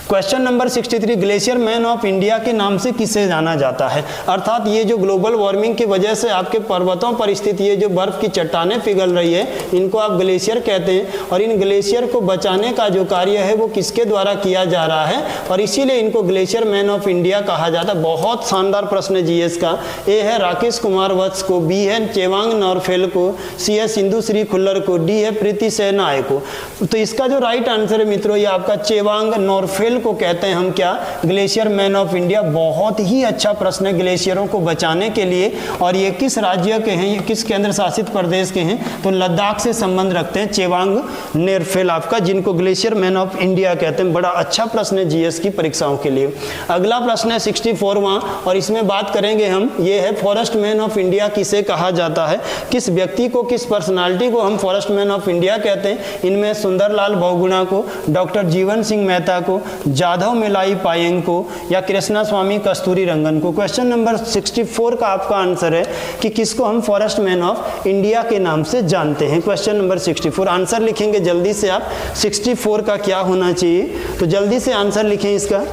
[SPEAKER 1] question number 63। Glacier man of India के नाम से किसे जाना जाता है? अर्थात ये जो ग्लोबल वार्मिंग की वजह से आपके पर्वतों पर स्थित ये जो बर्फ की चट्टानें पिघल रही है, इनको आप ग्लेशियर कहते हैं। और इन ग्लेशियर को बचाने का जो कार्य है वो किसके द्वारा किया जा रहा है? और इसीलिए इनको ग्लेशियर मैन ऑफ इंडिया कहा जाता है। बहुत शानदार प्रश्न है जीएस का। ए है राकेश कुमार वत्स को, बी है चेवांग नॉरफेल को, सी है सिंधु श्री खुल्लर को, डी है प्रीति सेनाय को। तो इसका जो राइट आंसर है मित्रों ये आपका चेवांग नॉरफेल को कहते हैं हम क्या? Glacier man of India. बहुत ही अच्छा प्रश्न है ग्लेशियरों को बचाने के लिए। और ये किस राज्य के हैं? ये किस केंद्र शासित प्रदेश के हैं? तो लद्दाख से संबंध रखते हैं चेवांग नॉरफेल आपका, जिनको ग्लेशियर मैन ऑफ इंडिया कहते हैं। बड़ा अच्छा प्रश्न है जीएस की परीक्षाओं के लिए। अगला प्रश्न है 64वां और इसमें बात करेंगे हम, ये है फॉरेस्ट मैन ऑफ इंडिया किसे कहा जाता है? किस व्यक्ति को, किस पर्सनालिटी को हम फॉरेस्ट मैन ऑफ इंडिया कहते हैं? इनमें सुंदरलाल बहुगुणा को, डॉक्टर जीवन सिंह मेहता को, जाधव मिलाई पायेंग को या कृष्णा स्वामी कस्तूरी रंगन को? क्वेश्चन नंबर 64 का आपका आंसर है कि किसको हम फॉरेस्ट मैन ऑफ इंडिया के नाम से जानते हैं। क्वेश्चन नंबर 64 आंसर लिखेंगे जल्दी से आप। 64 का क्या होना चाहिए? तो जल्दी से आंसर लिखें इसका।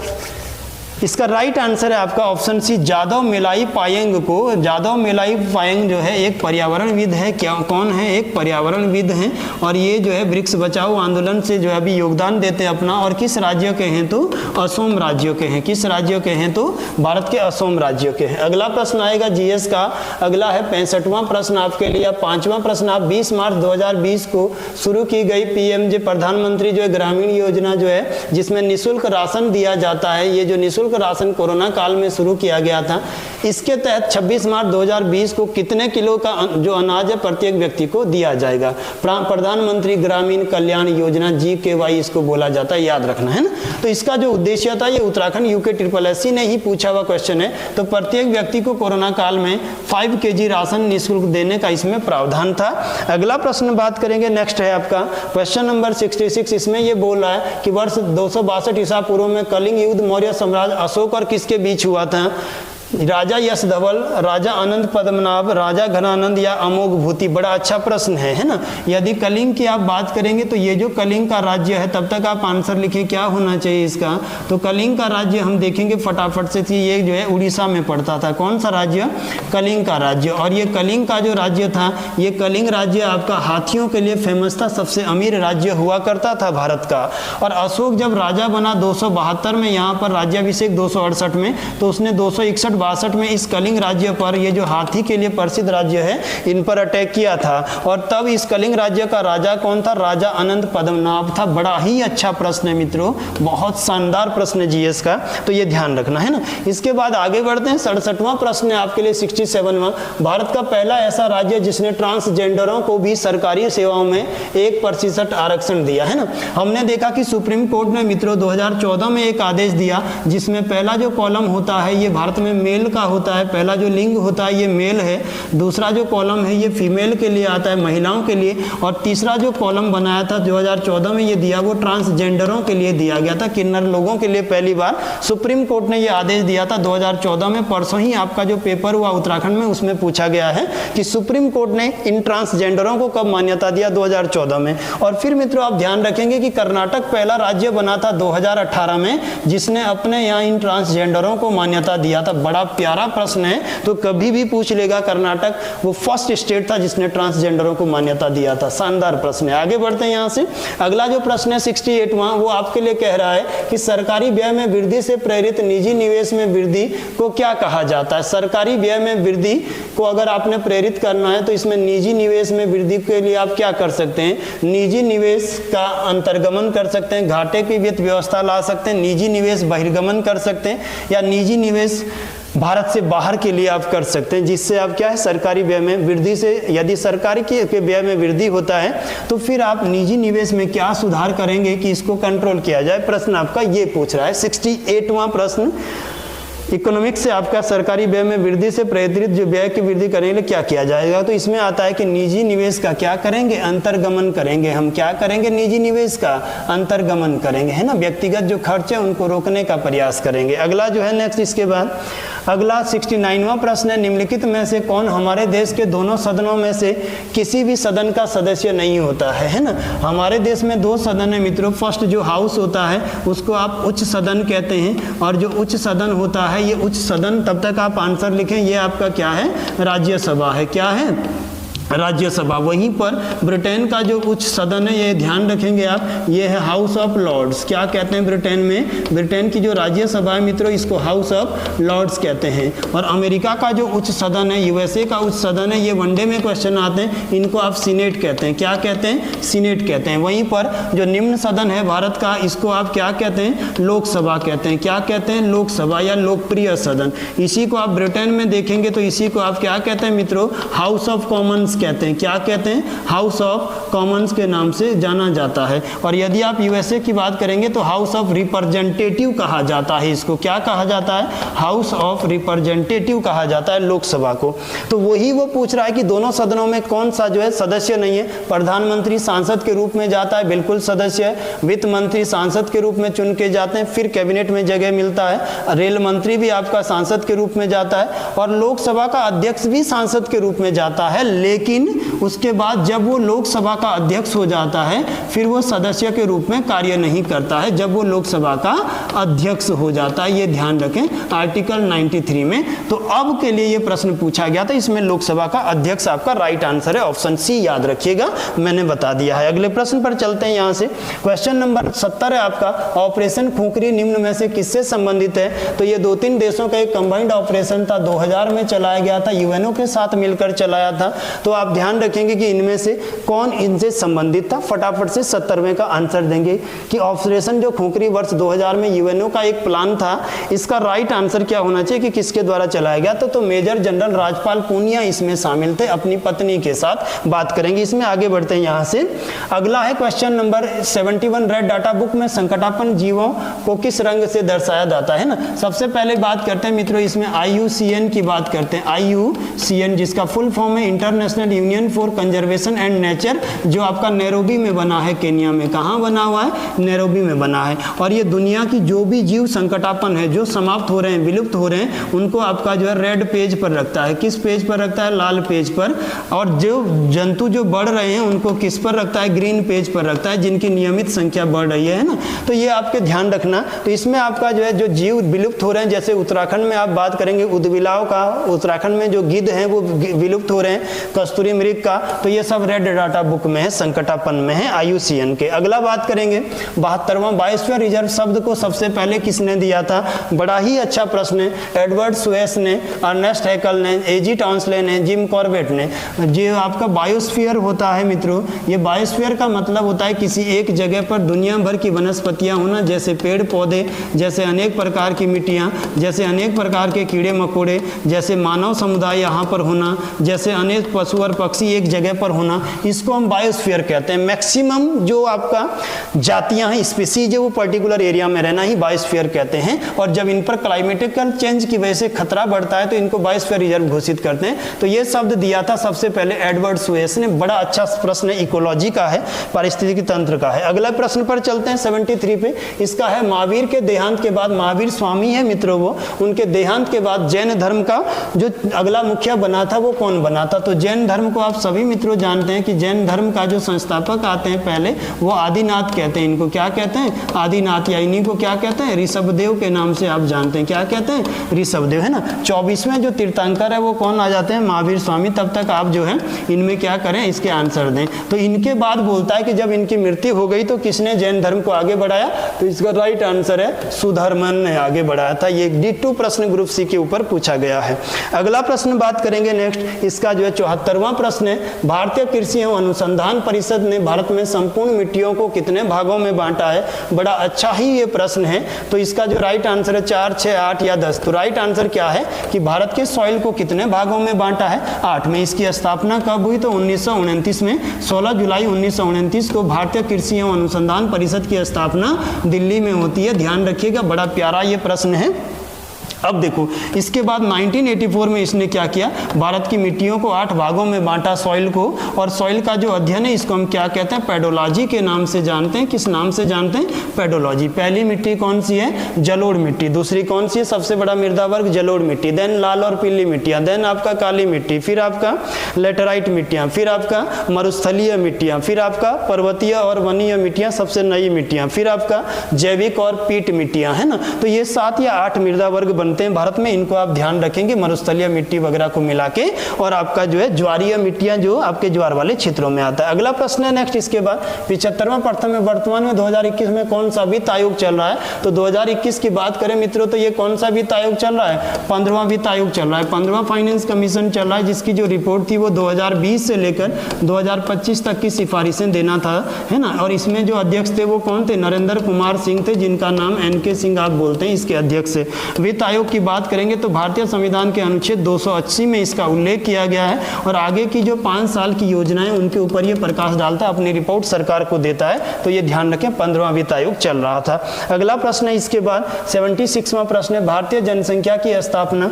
[SPEAKER 1] इसका राइट आंसर है आपका ऑप्शन सी, जादव मेलाई पायेंग को। जादव मेलाई पायेंग जो है एक पर्यावरणविद है। क्या कौन है? एक पर्यावरणविद हैं और ये जो है वृक्ष बचाओ आंदोलन से जो है अभी योगदान देते हैं अपना। और किस राज्य के हैं? तो असम राज्य के हैं। किस राज्य के हैं? तो भारत के असम राज्य के हैं। अगला प्रश्न आएगा जीएस का, अगला है 65वां प्रश्न आपके लिए। 5वां प्रश्न आप 20 मार्च 2020 को शुरू की गई पीएमजे प्रधानमंत्री जो है ग्रामीण योजना जो है जिसमें निःशुल्क राशन दिया जाता है, ये जो निःशुल्क राशन कोरोना काल में शुरू किया गया था, इसके तहत 26 मार्च 2020 को कितने किलो का जो अनाज है प्रत्येक व्यक्ति को दिया जाएगा? प्रधानमंत्री ग्रामीण कल्याण योजना GKY इसको बोला जाता है, याद रखना है ना। तो इसका जो उद्देश्य था ये उत्तराखंड UKSSC ने ही पूछा हुआ क्वेश्चन है। तो प्रत्येक व्यक्ति को कोरोना काल में 5 kg राशन निःशुल्क देने का इसमें प्रावधान था। अगला प्रश्न बात करेंगे, नेक्स्ट है आपका क्वेश्चन नंबर 66। इसमें ये बोल रहा है कि वर्ष 262 ईसा पूर्व में कलिंग युद्ध मौर्य साम्राज्य अशोक और किसके बीच हुआ था? राजा यशधवल, राजा अनंत पद्मनाभ, राजा घनानंद या अमोघ भूति? बड़ा अच्छा प्रश्न है ना। यदि कलिंग की आप बात करेंगे तो ये जो कलिंग का राज्य है, तब तक आप आंसर लिखें क्या होना चाहिए इसका? तो कलिंग का राज्य हम देखेंगे फटाफट से, ये जो है उड़ीसा में पड़ता था। कौन सा राज्य? कलिंग का राज्य। और ये कलिंग का जो राज्य था, ये कलिंग राज्य आपका हाथियों के लिए फेमस था, सबसे अमीर राज्य हुआ करता था भारत का। और अशोक जब राजा बना 272 में, यहाँ पर राज्याभिषेक 268 में, तो उसने 261-62 में इस कलिंग राज्य पर, ये जो हाथी के लिए प्रसिद्ध राज्य है, इन पर अटैक किया था। और तब इस कलिंग राज्य का राजा कौन था? राजा अनंत पद्मनाभ था। बड़ा ही अच्छा प्रश्न है मित्रों, बहुत शानदार प्रश्न है जीएस का, तो ये ध्यान रखना है ना। इसके बाद आगे बढ़ते हैं। 67वां प्रश्न है आपके लिए 67वां। भारत का पहला ऐसा राज्य जिसने ट्रांसजेंडरों को भी सरकारी सेवाओं में 1% आरक्षण दिया है ना। हमने देखा कि सुप्रीम कोर्ट ने मित्रों 2014 में एक आदेश दिया जिसमें पहला जो कॉलम होता है ये भारत में मेल का होता है, पहला जो लिंग होता है ये मेल है, दूसरा जो कॉलम है ये फीमेल के लिए आता है, महिलाओं के लिए, और तीसरा जो कॉलम बनाया था 2014 में ये दिया वो ट्रांसजेंडरों के लिए दिया गया था, किन्नर लोगों के लिए पहली बार सुप्रीम कोर्ट ने ये आदेश दिया था 2014 में। परसों ही आपका जो पेपर हुआ उत्तराखंड में उसमें पूछा गया है कि सुप्रीम कोर्ट ने इन ट्रांसजेंडरों को कब मान्यता दिया? 2014 में। और फिर मित्रों आप ध्यान रखेंगे कि कर्नाटक पहला राज्य बना था 2018 में जिसने अपने यहाँ इन ट्रांसजेंडरों को मान्यता दिया था। बड़ा प्यारा प्रश्न है, तो कभी भी पूछ लेगा कर्नाटक वो फर्स्ट स्टेट था जिसने ट्रांसजेंडरों को मान्यता दिया था। शानदार प्रश्न है। आगे बढ़ते हैं यहाँ से। अगला जो प्रश्न है 68वां, वो आपके लिए कह रहा है कि सरकारी व्यय में वृद्धि से प्रेरित निजी निवेश में वृद्धि को क्या कहा जाता है? सरकारी व्यय में वृद्धि को अगर आपने प्रेरित करना है तो इसमें निजी निवेश में वृद्धि के लिए आप क्या कर सकते हैं? निजी निवेश का अंतर्गमन कर सकते हैं, घाटे की वित्त व्यवस्था ला सकते हैं, निजी निवेश बहिर्गमन कर सकते हैं, या निजी निवेश भारत से बाहर के लिए आप कर सकते हैं, जिससे आप क्या है सरकारी व्यय में वृद्धि से, यदि सरकारी के व्यय में वृद्धि होता है तो फिर आप निजी निवेश में क्या सुधार करेंगे कि इसको कंट्रोल किया जाए? प्रश्न आपका ये पूछ रहा है। 68वां प्रश्न इकोनॉमिक्स से आपका सरकारी व्यय में वृद्धि से प्रेरित जो व्यय की वृद्धि करेंगे क्या किया जाएगा? तो इसमें आता है कि निजी निवेश का क्या करेंगे? अंतर्गमन करेंगे। हम क्या करेंगे? निजी निवेश का अंतर्गमन करेंगे, है ना। व्यक्तिगत जो खर्च है उनको रोकने का प्रयास करेंगे। अगला जो है नेक्स्ट, इसके बाद अगला 69वां प्रश्न है, निम्नलिखित में से कौन हमारे देश के दोनों सदनों में से किसी भी सदन का सदस्य नहीं होता है ना। हमारे देश में 2 सदन है मित्रों। फर्स्ट जो हाउस होता है उसको आप उच्च सदन कहते हैं, और जो उच्च सदन होता है ये उच्च सदन, तब तक आप आंसर लिखें, ये आपका क्या है? राज्यसभा है। क्या है? राज्यसभा। वहीं पर ब्रिटेन का जो उच्च सदन है ये ध्यान रखेंगे आप, ये है हाउस ऑफ लॉर्ड्स। क्या कहते हैं ब्रिटेन में? ब्रिटेन की जो राज्यसभा है मित्रों इसको हाउस ऑफ लॉर्ड्स कहते हैं। और अमेरिका का जो उच्च सदन है, यूएसए का उच्च सदन है, ये वनडे में क्वेश्चन आते हैं, इनको आप सीनेट कहते हैं। क्या कहते हैं? सीनेट कहते हैं। वहीं पर जो निम्न सदन है भारत का, इसको आप क्या कहते हैं? लोकसभा कहते हैं। क्या कहते हैं? लोकसभा या लोकप्रिय सदन। इसी को आप ब्रिटेन में देखेंगे तो इसी को आप क्या कहते हैं मित्रों? हाउस ऑफ कॉमन्स कहते हैं। क्या कहते हैं? हाउस ऑफ कॉमन्स के नाम से जाना जाता है। और यदि आप यूएसए की बात करेंगे तो हाउस ऑफ रिप्रेजेंटेटिव कहा जाता है। इसको क्या कहा जाता है? हाउस ऑफ रिप्रेजेंटेटिव कहा जाता है लोकसभा को। तो वही वो पूछ रहा है कि दोनों सदनों में कौन सा जो है सदस्य नहीं है। प्रधानमंत्री सांसद के रूप में जाता है, बिल्कुल सदस्य है। वित्त मंत्री सांसद के रूप में चुन के जाते हैं, फिर कैबिनेट में जगह मिलता है। रेल मंत्री भी आपका सांसद के रूप में जाता है, और लोकसभा का अध्यक्ष भी सांसद के रूप में जाता है। लेकिन लेकिन उसके बाद जब वो लोकसभा का अध्यक्ष हो जाता है फिर वो सदस्य के रूप में कार्य नहीं करता है, जब वो लोकसभा का अध्यक्ष हो जाता है। ये ध्यान रखें आर्टिकल 93 में। तो अब के लिए ये प्रश्न पूछा गया था, इसमें लोकसभा का अध्यक्ष आपका राइट आंसर है, ऑप्शन सी याद रखिएगा, मैंने बता दिया है। अगले प्रश्न पर चलते हैं। यहाँ से क्वेश्चन नंबर 70 है आपका, ऑपरेशन खुंखरी निम्न में से किससे संबंधित है? तो ये 2-3 देशों का एक कंबाइंड ऑपरेशन था, 2000 में चलाया गया था, यूएनओ के साथ मिलकर चलाया था। तो आप ध्यान रखेंगे कि इनमें से कौन इनसे संबंधित था। फटाफट से 70वें का आंसर देंगे कि ऑपरेशन जो खुंखरी वर्ष 2000 में यूएनओ का एक प्लान था, इसका राइट आंसर क्या होना चाहिए कि किसके द्वारा चलाया गया? तो मेजर जनरल राजपाल पूनिया इसमें शामिल थे, अपनी पत्नी के साथ। बात करेंगे इसमें, आगे बढ़ते हैं। यहाँ से अगला है question number 71, red data book में संकटापन्न जीवों को किस रंग से दर्शाया जाता है ना। सबसे पहले बात करते हैं मित्रों, इसमें IUCN की बात करते हैं। IUCN जिसका फुल फॉर्म है international union for conservation and nature, जो आपका नैरोबी में बना है, केन्या में। कहाँ बना हुआ है? नैरोबी में बना है। और ये दुनिया की जो भी जीव संकटापन्न है, जो समाप्त हो रहे हैं, विलुप्त हो रहे हैं, उनको आपका जो है रेड पेज पर रखता है। किस पेज पर रखता है? लाल पेज पर। और जो जंतु जो बढ़ रहे हैं उनको किस पर रखता है? ग्रीन पेज पर रखता है, जिनकी नियमित संख्या बढ़ रही है ना। तो ये आपके ध्यान रखना। तो इसमें आपका जो है जो जीव विलुप्त हो रहे हैं, जैसे उत्तराखंड में आप बात करेंगे उदबिलाव का, उत्तराखंड में जो गिद्ध हैं वो विलुप्त हो रहे हैं, कस्तूरी मृग का, तो ये सब रेड डाटा बुक में है, संकटापन्न में है IUCN के। अगला बात करेंगे 72वां बायोस्फीयर रिजर्व शब्द को सबसे पहले किसने दिया था? बड़ा ही अच्छा प्रश्न है। एडवर्ड सुएस ने, अर्नेस्ट हैकल ने, A.G. टॉन्सले ने, जिम कॉर्बेट ने। जो आपका बायोस्फीयर होता है मित्रों, ये बायोस्फीयर का मतलब होता है किसी एक जगह पर दुनिया भर की वनस्पतियां होना, जैसे पेड़ पौधे, जैसे अनेक प्रकार की मिट्टियां, जैसे अनेक प्रकार के कीड़े मकोड़े, जैसे मानव समुदाय यहाँ पर होना, जैसे अनेक पशु और पक्षी एक जगह पर होना, इसको हम बायोस्फीयर कहते हैं। मैक्सिमम जो आपका जातियां हैं, स्पीसीज है, वो पर्टिकुलर एरिया में रहना ही बायोस्फीयर कहते हैं। और जब इन पर क्लाइमेटिकल चेंज की वजह से खतरा बढ़ता है तो इनको बायोस्फीयर रिजर्व घोषित करते हैं। तो ये शब्द दिया था सबसे पहले एडवर्ड सुएस ने। बड़ा अच्छा प्रश्न है, इकोलॉजी का है, पारिस्थितिकी तंत्र का है। अगला प्रश्न पर चलते हैं 73 पे। इसका है महावीर के देहांत के बाद, महावीर स्वामी है मित्रों वो, उनके देहांत के बाद जैन धर्म का जो अगला मुखिया बना था वो कौन बना था? तो जैन धर्म को आप सभी मित्रों जानते हैं कि जैन धर्म का जो संस्थापक आते हैं पहले, वो आदिनाथ कहते हैं। इनको क्या कहते हैं? आदिनाथ, या इन्हीं को क्या कहते हैं? ऋषभदेव के नाम से आप जानते हैं। क्या कहते हैं? ऋषभदेव, है ना। 24वें जो तीर्थंकर है वो कौन आ जाते हैं? महावीर स्वामी। तब तक आप जो है इनमें क्या करें, इसके आंसर दें। तो इनके बाद बोलता है कि जब इनकी मृत्यु हो गई तो किसने जैन धर्म को आगे बढ़ाया? तो इसका राइट आंसर है सुधर्मन ने आगे बढ़ाया था। ये D2 प्रश्न ग्रुप सी के ऊपर पूछा गया है। अगला प्रश्न बात करेंगे नेक्स्ट, इसका जो है 74वां प्रश्न है, भारतीय कृषि एवं अनुसंधान परिषद ने भारत में संपूर्ण मिट्टियों को कितने भागों में बांटा है? बड़ा अच्छा ही ये प्रश्न है। तो इसका जो राइट आंसर है 4, 6, 8 या 10। तो राइट आंसर क्या है कि भारत के सॉइल को कितने भागों में बांटा है? 8 में। इसकी स्थापना कब हुई? तो 1929 में, 16 जुलाई 1929 को भारतीय कृषि एवं अनुसंधान परिषद की स्थापना दिल्ली में होती है। ध्यान रखिएगा, बड़ा प्यारा ये प्रश्न है। अब देखो, इसके बाद 1984 में इसने क्या किया? भारत की मिट्टियों को 8 भागों में बांटा, सॉइल को। और सॉइल का जो अध्ययन है इसको हम क्या कहते हैं? पेडोलॉजी के नाम से जानते हैं। किस नाम से जानते हैं? पेडोलॉजी। पहली मिट्टी कौन सी है? जलोढ़ मिट्टी। दूसरी कौन सी है? सबसे बड़ा मृदा वर्ग जलोढ़ मिट्टी। देन लाल और पीली मिट्टियां, देन आपका काली मिट्टी, फिर आपका लेटराइट मिट्टियां, फिर आपका मरुस्थलीय मिट्टियां, फिर आपका पर्वतीय और वनीय मिट्टियां, सबसे नई मिट्टियां, फिर आपका जैविक और पीट मिट्टियां, है ना। तो ये 7 या 8 मृदा वर्ग बनते हैं भारत में। इनको आप ध्यान रखेंगे, मरुस्थलीय मिट्टी वगैरह को मिला के। और आपका जो है ज्वारीय मिट्टियां जो आपके ज्वार वाले क्षेत्रों में आता है। अगला प्रश्न है नेक्स्ट, इसके बाद 75वां प्रश्न में, वर्तमान में 2021 में कौन सा वित्त आयोग चल रहा है? तो 2021 की बात करें मित्रों तो ये कौन सा वित्त आयोग चल रहा है? 15वां वित्त आयोग चल रहा है। 15वां फाइनेंस कमीशन चल रहा है, जिसकी जो रिपोर्ट थी वो 2020 से लेकर 2025 तक की सिफारिशें देना था, है ना। और इसमें जो अध्यक्ष थे वो कौन थे? नरेंद्र कुमार सिंह थे, जिनका नाम NK सिंह आप बोलते हैं इसके अध्यक्ष से। वित्त आयोग की बात करेंगे तो भारतीय संविधान के अनुच्छेद 280 में इसका उल्लेख किया गया है। और आगे की जो 5 साल की योजनाएं उनके ऊपर ये प्रकाश डालता है, अपनी रिपोर्ट सरकार को देता है। तो ये ध्यान रखें, 15वां वित्त आयोग चल रहा था। अगला प्रश्न है इसके बाद 76वां प्रश्न है, भारतीय जनसंख्या की स्थापना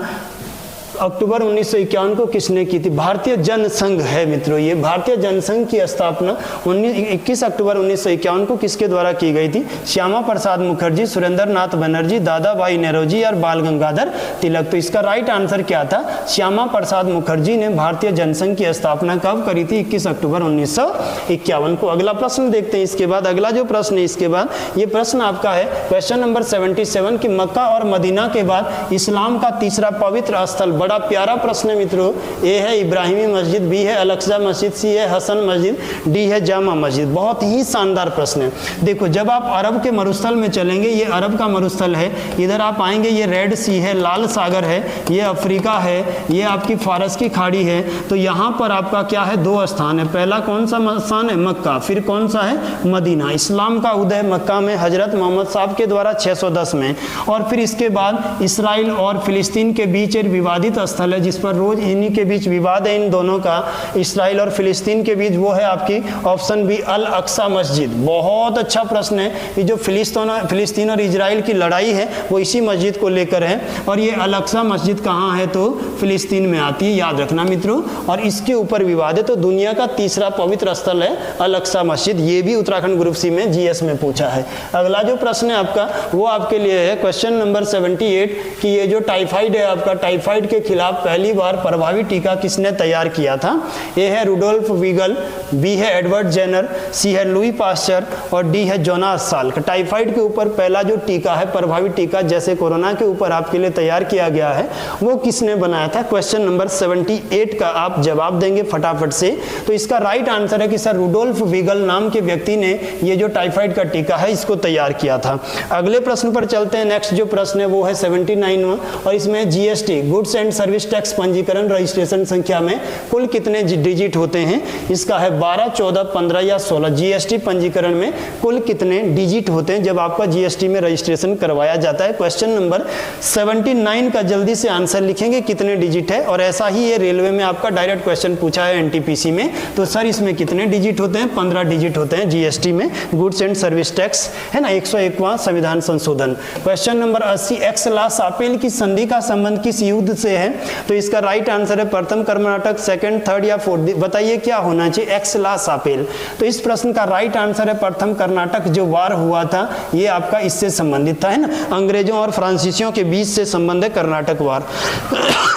[SPEAKER 1] अक्टूबर 1951 को किसने की थी? भारतीय जनसंघ है मित्रों, ये भारतीय जनसंघ की स्थापना 21 अक्टूबर 1951 को किसके द्वारा की गई थी? श्यामा प्रसाद मुखर्जी, सुरेंद्र नाथ बनर्जी, दादा भाई नेहरूजी और बाल गंगाधर तिलक। तो इसका राइट आंसर क्या था? श्यामा प्रसाद मुखर्जी ने भारतीय जनसंघ की स्थापना कब करी थी? 21 अक्टूबर 1951 को। अगला प्रश्न देखते हैं इसके बाद। अगला जो प्रश्न है इसके बाद, ये प्रश्न आपका है क्वेश्चन नंबर 77 कि मक्का और मदीना के बाद इस्लाम का तीसरा पवित्र स्थल। बड़ा प्यारा प्रश्न है मित्रों। ए है इब्राहिमी मस्जिद, बी है अल-अक्सा मस्जिद, सी है हसन मस्जिद, डी है जामा मस्जिद। बहुत ही शानदार प्रश्न है। देखो जब आप अरब के मरुस्थल में चलेंगे, ये अरब का मरुस्थल है, इधर आप आएंगे ये रेड सी है, लाल सागर है, ये अफ्रीका है, ये आपकी फारस की खाड़ी है। तो यहाँ पर आपका क्या है? दो स्थान है। पहला कौन सा स्थान है? मक्का। फिर कौन सा है? मदीना। इस्लाम का उदय मक्का में हजरत मोहम्मद साहब के द्वारा 610 में, और फिर इसके बाद इसराइल और फिलिस्तीन के बीच एक विवादित स्थल है जिस पर रोज इन्हीं के बीच विवाद है, इन दोनों का, इसराइल और फिलिस्तीन के बीच, वो है आपकी ऑप्शन बी अल-अक्सा मस्जिद। बहुत अच्छा प्रश्न है। ये जो फिलिस्तीन और इजराइल की लड़ाई है वो इसी मस्जिद को लेकर है, और ये अल-अक्सा मस्जिद कहाँ है? तो फिलिस्तीन में आती है, याद रखना मित्रों। और इसके ऊपर विवाद है। तो दुनिया का तीसरा पवित्र स्थल है अल-अक्सा मस्जिद। ये भी उत्तराखंड ग्रुप सी में जीएस में पूछा है। अगला जो प्रश्न है आपका वो आपके लिए है क्वेश्चन नंबर 78 कि ये जो टाइफाइड है आपका, टाइफाइड के खिलाफ पहली बार प्रभावी टीका किसने तैयार किया था? ए है रुडोल्फ वीगल, बी है एडवर्ड जेनर, सी है लुई पास्चर और डी है जोनास साल्क। टाइफाइड के ऊपर पहला जो टीका है, प्रभावी टीका, जैसे कोरोना के ऊपर आपके लिए तैयार किया गया है, वो किसने बनाया था? क्वेश्चन नंबर 78 का आप जवाब देंगे फटाफट से। तो इसका राइट आंसर है कि सर रुडोल्फ वीगल नाम के व्यक्ति ने ये जो टाइफाइड का टीका है इसको तैयार किया था। अगले प्रश्न पर चलते हैं। नेक्स्ट जो प्रश्न है वो है 79वां, और इसमें GST, goods and service tax पंजीकरण रजिस्ट्रेशन संख्या में कुल कितने डिजिट होते हैं? इसका है 12, 14, 15 या 16। जीएसटी पंजीकरण में कुल कितने डिजिट होते हैं जब आपका जीएसटी में रजिस्ट्रेशन करवाया जाता है? क्वेश्चन नंबर 79 का जल्दी से आंसर लिखेंगे कितने डिजिट है। और ऐसा ही ये रेलवे में आपका डायरेक्ट क्वेश्चन पूछा है एनटीपीसी में, तो सर इसमें कितने डिजिट होते हैं? 15 डिजिट होते हैं जीएसटी में, गुड्स एंड सर्विस टैक्स है ना। 101वां संविधान संशोधन। क्वेश्चन नंबर 80, एक्स ला सापेल की संधि का संबंध किस युद्ध से है? तो इसका राइट आंसर है प्रथम कर्नाटक, सेकंड, थर्ड या फोर्थ। बताइए क्या होना चाहिए? एक्स ला सापेल। तो इस प्रश्न का राइट आंसर है प्रथम कर्नाटक जो वार हुआ था, ये आपका इससे संबंधित था, है ना। अंग्रेजों और फ्रांसीसियों के बीच से संबंध है कर्नाटक वार।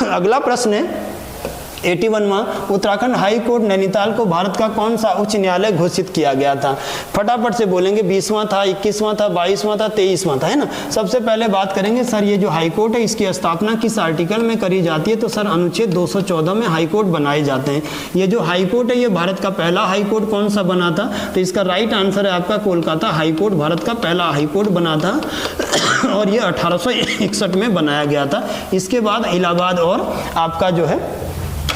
[SPEAKER 1] अगला प्रश्न है 81वां, उत्तराखंड हाई कोर्ट नैनीताल को भारत का कौन सा उच्च न्यायालय घोषित किया गया था? फटाफट से बोलेंगे। 20वां था, 21वां था, 22वां था, 23वां था, है ना। सबसे पहले बात करेंगे सर ये जो हाई कोर्ट है इसकी स्थापना किस आर्टिकल में करी जाती है? तो सर अनुच्छेद 214 में हाई कोर्ट बनाए जाते हैं। ये जो हाई कोर्ट है ये भारत का पहला हाई कोर्ट कौन सा बना था? तो इसका राइट आंसर है आपका कोलकाता हाई कोर्ट, भारत का पहला हाई कोर्ट बना था और ये 1861 में बनाया गया था। इसके बाद इलाहाबाद और आपका जो है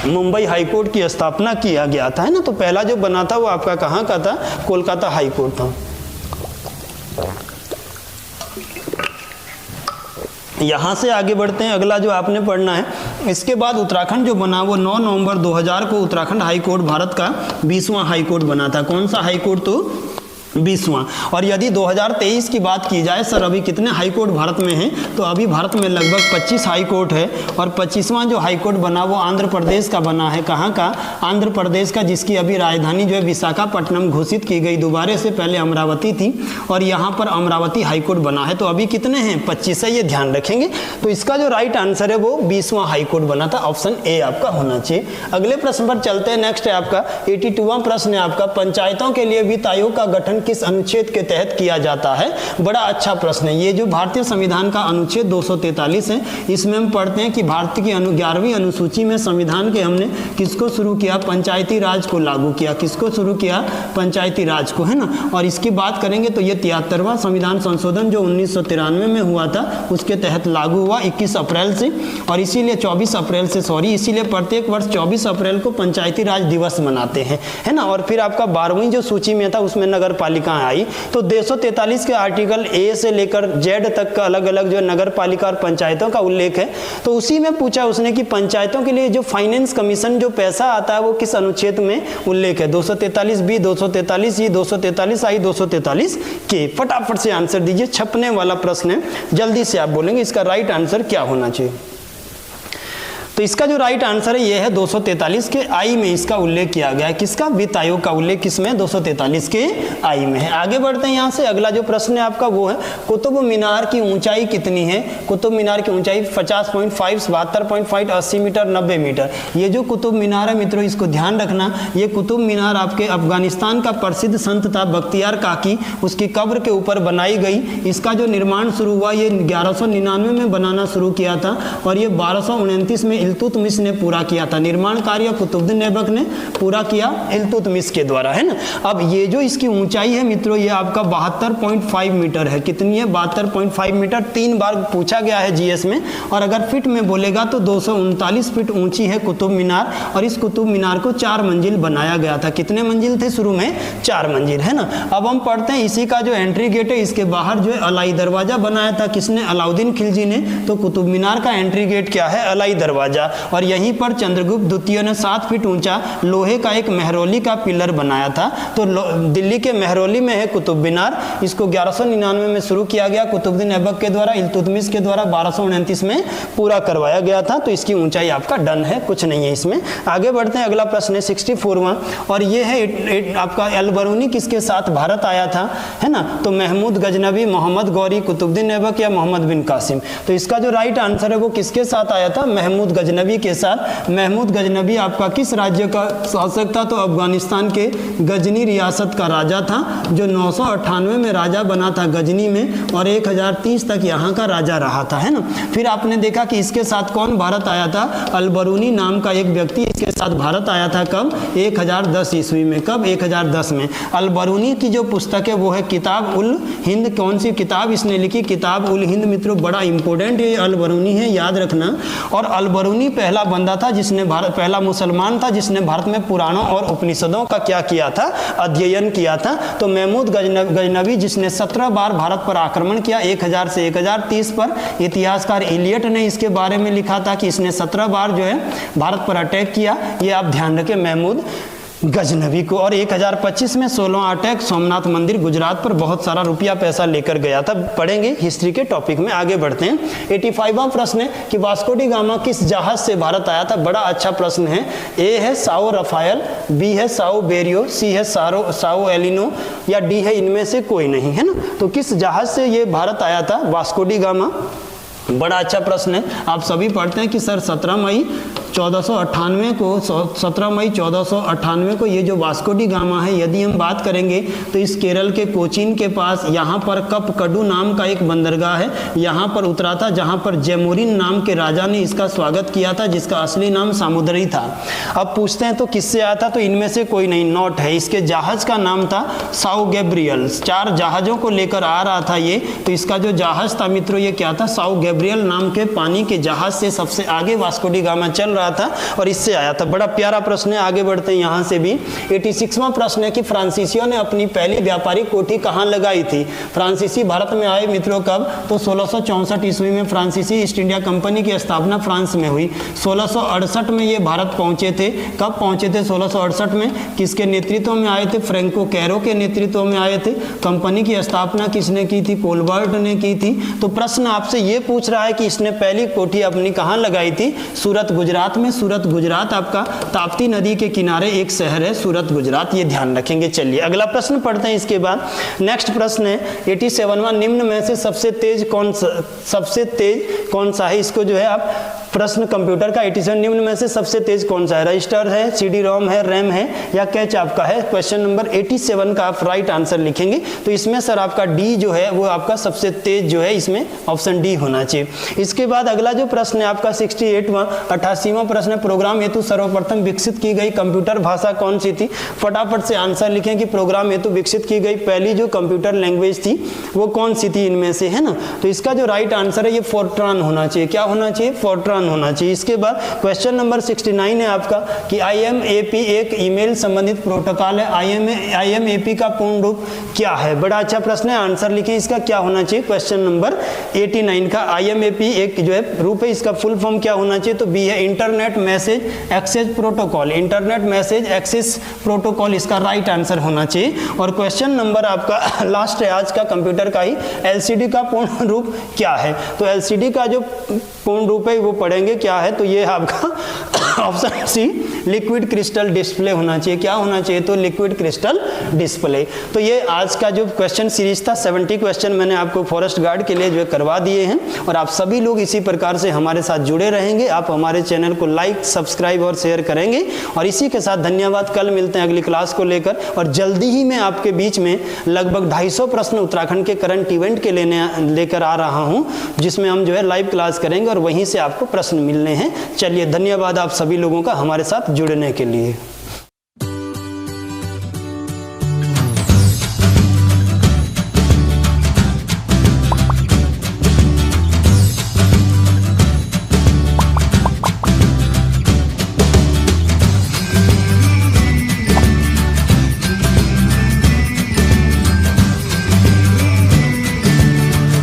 [SPEAKER 1] मुंबई हाई कोर्ट की स्थापना किया गया था, है ना। तो पहला जो बना था वो आपका कहाँ का था? कोलकाता हाई कोर्ट था। यहाँ से आगे बढ़ते हैं। अगला जो आपने पढ़ना है इसके बाद उत्तराखंड जो बना वो 9 नवंबर 2000 को उत्तराखंड हाई कोर्ट भारत का 20वां हाई कोर्ट बना था। कौन सा हाई कोर्ट? तो 20वां। और यदि 2023 की बात की जाए सर अभी कितने हाई कोर्ट भारत में हैं? तो अभी भारत में लगभग 25 हाई कोर्ट है, और 25वां जो हाई कोर्ट बना वो आंध्र प्रदेश का बना है। कहाँ का? आंध्र प्रदेश का, जिसकी अभी राजधानी जो है विशाखापट्टनम घोषित की गई दोबारा से, पहले अमरावती थी, और यहाँ पर अमरावती हाई कोर्ट बना है। तो अभी कितने हैं? 25 है, ये ध्यान रखेंगे। तो इसका जो राइट आंसर है वो 20वां हाई कोर्ट बना था, ऑप्शन ए आपका होना चाहिए। अगले प्रश्न पर चलते हैं। नेक्स्ट है आपका 82वां प्रश्न है आपका, पंचायतों के लिए वित्त आयोग का गठन किस अनुच्छेद के तहत किया जाता है? बड़ा अच्छा प्रश्न है। ये जो भारतीय संविधान का अनुच्छेद 243 है, इसमें हम पढ़ते हैं कि भारत की 11वीं अनुसूची में संविधान के हमने किसको शुरू किया? पंचायती राज को लागू किया। किसको शुरू किया? पंचायती राज को, है ना। और इसकी बात करेंगे तो ये 73वां संविधान संशोधन जो 1993 में हुआ था उसके तहत लागू हुआ 21 अप्रैल से, और इसीलिए 24 अप्रैल से इसीलिए प्रत्येक वर्ष 24 अप्रैल को पंचायती राज दिवस मनाते हैं, है ना। और फिर आपका 12वीं जो सूची में था उसमें नगर पालिका आई, तो 243 के आर्टिकल ए से लेकर जेड तक का अलग अलग जो नगर पालिका और पंचायतों का उल्लेख है। तो उसी में पूछा उसने कि पंचायतों के लिए जो फाइनेंस कमीशन जो पैसा आता है वो किस अनुच्छेद में उल्लेख है? 243 बी, 243 ई, 243 आई, 243 के। फटाफट से आंसर दीजिए, छपने वाला प्रश्न है, जल्दी से आप बोलेंगे इसका राइट आंसर क्या होना चाहिए। तो इसका जो राइट आंसर है ये है 243 के आई में इसका उल्लेख किया गया है। किसका? वित्त आयोग का उल्लेख किसमें? 243 के आई में है। आगे बढ़ते हैं यहाँ से। अगला जो प्रश्न है आपका वो है कुतुब मीनार की ऊंचाई कितनी है? कुतुब मीनार की ऊंचाई 50.5, 72.5, 80 मीटर, 90 मीटर। ये जो कुतुब मीनार है मित्रों, इसको ध्यान रखना, ये कुतुब मीनार आपके अफगानिस्तान का प्रसिद्ध संत था बख्तियार काकी, उसकी कब्र के ऊपर बनाई गई। इसका जो निर्माण शुरू हुआ ये 1199 में बनाना शुरू किया था और ये 1229 में इल्तुतमिश ने पूरा किया था। निर्माण कार्य कुतुबुद्दीन ऐबक ने पूरा किया इल्तुतमिश के द्वारा, है ना। अब ये जो इसकी ऊंचाई है मित्रों, ये आपका 72.5 मीटर है। कितनी है? 72.5 मीटर। 3 बार पूछा गया है जीएस में। और अगर फीट में बोलेगा तो 239 फीट ऊंची है कुतुब मीनार। और इस कुतुब मीनार को 4 मंजिल बनाया गया था। कितने मंजिल थे शुरू में? 4 मंजिल, है ना। अब हम पढ़ते हैं इसी का जो एंट्री गेट है, इसके बाहर जो है अलाई दरवाजा बनाया था। किसने? अलाउद्दीन खिलजी ने। तो कुतुब मीनार का एंट्री गेट क्या है? अलाई दरवाजा। और यहीं पर चंद्रगुप्त द्वितीय ने 7 फीट ऊंचा लोहे का एक मेहरौली का पिलर बनाया था। तो दिल्ली के मेहरौली में है कुतुब मीनार। इसको 1199 में शुरू किया गया कुतुबुद्दीन ऐबक के द्वारा, इल्तुतमिश के द्वारा 1229 में पूरा करवाया गया था। तो इसकी ऊंचाई आपका डन है, कुछ नहीं है इसमें। आगे बढ़ते हैं। अगला प्रश्न है 64वां और ये है आपका अल-बरूनी किसके साथ भारत आया था, है ना। तो महमूद गजनबी, मोहम्मद गौरी, कुतुबुद्दीन ऐबक या मोहम्मद बिन कासिम। तो इसका जो राइट आंसर है वो किसके साथ आया था? महमूद गजनबी के साथ। महमूद गजनबी आपका किस राज्य का शासक था? तो अफगानिस्तान के गजनी रियासत का राजा था, जो 998 में राजा बना था गजनी में और 1030 तक यहाँ का राजा रहा था, है ना। फिर आपने देखा कि इसके साथ कौन भारत आया था? अल-बरूनी नाम का एक व्यक्ति इसके साथ भारत आया था। कब? 1010 ईस्वी में। कब? 1010 में। अल-बरूनी की जो पुस्तक है वो है किताब उल हिंद। कौन सी किताब इसने लिखी? किताब उल हिंद। मित्रों बड़ा इंपॉर्टेंट ये अल-बरूनी है, याद रखना। और अल-बरूनी पहला बंदा था जिसने पहला मुसलमान था जिसने भारत में पुराणों और उपनिषदों का क्या किया था? अध्ययन किया था। तो महमूद गजनबी जिसने 17 बार भारत पर आक्रमण किया, 1000 से 1030 पर। इतिहासकार इलियट ने इसके बारे में लिखा था कि इसने 17 बार जो है भारत पर अटैक किया। ये आप ध्यान रखें महमूद गजनबी को। और 1025 में 16वां अटैक सोमनाथ मंदिर गुजरात पर बहुत सारा रुपया पैसा लेकर गया था। पढ़ेंगे हिस्ट्री के टॉपिक में। आगे बढ़ते हैं। 85वां प्रश्न है कि वास्को डी गामा किस जहाज से भारत आया था? बड़ा अच्छा प्रश्न है। ए है साओ रफायल, बी है साओ बेरियो, सी है साओ एलिनो या डी है इनमें से कोई नहीं, है ना। तो किस जहाज से ये भारत आया था वास्को डी गामा? बड़ा अच्छा प्रश्न है। आप सभी पढ़ते हैं कि सर 17 मई 1498 को ये जो वास्को डी गामा है, यदि हम बात करेंगे तो इस केरल के कोचीन के पास यहाँ पर कपकडू नाम का एक बंदरगाह है, यहाँ पर उतरा था, जहाँ पर जैमुरिन नाम के राजा ने इसका स्वागत किया था, जिसका असली नाम सामुद्री था। अब पूछते हैं तो किससे आया था? तो इनमें से कोई नहीं, नॉट है। इसके जहाज का नाम था साओ गैब्रियल। 4 जहाजों को लेकर आ रहा था ये। तो इसका जो जहाज था मित्रों ये क्या था? साओ गैब्रियल नाम के पानी के जहाज से सबसे आगे वास्को डी गामा चल रहा था और इससे आया था। बड़ा प्यारा प्रश्न है। आगे बढ़ते हैं यहाँ से भी। 86वां प्रश्न है कि फ्रांसीसियों ने अपनी पहली व्यापारिक कोठी कहाँ लगाई थी? फ्रांसीसी भारत में आए मित्रों कब? तो 1664 ईस्वी में फ्रांसीसी ईस्ट इंडिया कंपनी की स्थापना फ्रांस में हुई। 1668 में ये भारत पहुंचे थे। कब पहुंचे थे? 1668 में। किसके नेतृत्व में आए थे? फ्रैंको कैरो के नेतृत्व में आए थे। कंपनी की स्थापना किसने की थी? कोलबर्ट ने की थी। तो प्रश्न आपसे ये पूछ रहा है कि इसने पहली कोठी अपनी कहाँ लगाई थी? सूरत गुजरात में। सूरत गुजरात आपका ताप्ती नदी के किनारे एक शहर है सूरत गुजरात, ये ध्यान रखेंगे। चलिए अगला प्रश्न पढ़ते हैं इसके बाद। नेक्स्ट प्रश्न है 87वां, निम्न में से सबसे तेज कौन सा है? इसको जो है आप प्रश्न कंप्यूटर का 87 निम्न में से सबसे तेज कौन सा है? रजिस्टर है, CD रोम है, रैम है या कैच आपका है? क्वेश्चन नंबर 87 का आप राइट आंसर लिखेंगे। तो इसमें सर आपका डी जो है वो आपका सबसे तेज जो है, इसमें ऑप्शन डी होना चाहिए। इसके बाद अगला जो प्रश्न है आपका 88वां प्रश्न है, प्रोग्राम हेतु सर्वप्रथम विकसित की गई कंप्यूटर भाषा कौन सी थी? फटाफट से आंसर लिखें कि प्रोग्राम हेतु विकसित की गई पहली जो कंप्यूटर लैंग्वेज थी वो कौन सी थी इनमें से, है ना। तो इसका जो राइट आंसर है ये फोर्ट्रान होना चाहिए। क्या होना चाहिए? फोर्ट्रान होना चाहिए। इसके बाद क्वेश्चन नंबर 69 है आपका कि IMAP एक ईमेल संबंधित प्रोटोकॉल है। IMAP का पूर्ण रूप क्या है? बड़ा अच्छा प्रश्न है, आंसर लिखें इसका क्या होना चाहिए। क्वेश्चन नंबर 89 का IMAP एक जो है रूप है, इसका फुल फॉर्म क्या होना चाहिए? तो बी है internet message access protocol. Internet message access protocol इसका राइट आंसर होना चाहिए। और क्वेश्चन नंबर आपका लास्ट है आज का कंप्यूटर का ही, LCD का पूर्ण रूप क्या है? तो LCD का जो पूर्ण रूप है वो पढ़े पढ़ेंगे क्या है, तो ये आपका option C liquid crystal display होना चाहिए। क्या होना चाहिए, तो लिक्विड क्रिस्टल डिस्प्ले। तो ये आज का जो क्वेश्चन सीरीज था 70 क्वेश्चन मैंने आपको फॉरेस्ट गार्ड के लिए जो करवा दिए हैं, और आप सभी लोग इसी प्रकार से हमारे साथ जुड़े रहेंगे। आप हमारे चैनल को लाइक, सब्सक्राइब और शेयर करेंगे। और इसी के साथ धन्यवाद, कल मिलते हैं अगली क्लास को लेकर, और जल्दी ही मैं आपके बीच में लगभग 250 प्रश्न उत्तराखंड के करंट इवेंट के लेकर आ रहा हूं, जिसमें हम जो है लाइव क्लास करेंगे और वहीं से आपको प्रश्न मिलने हैं। चलिए, धन्यवाद आप सभी लोगों का हमारे साथ जुड़ने के लिए।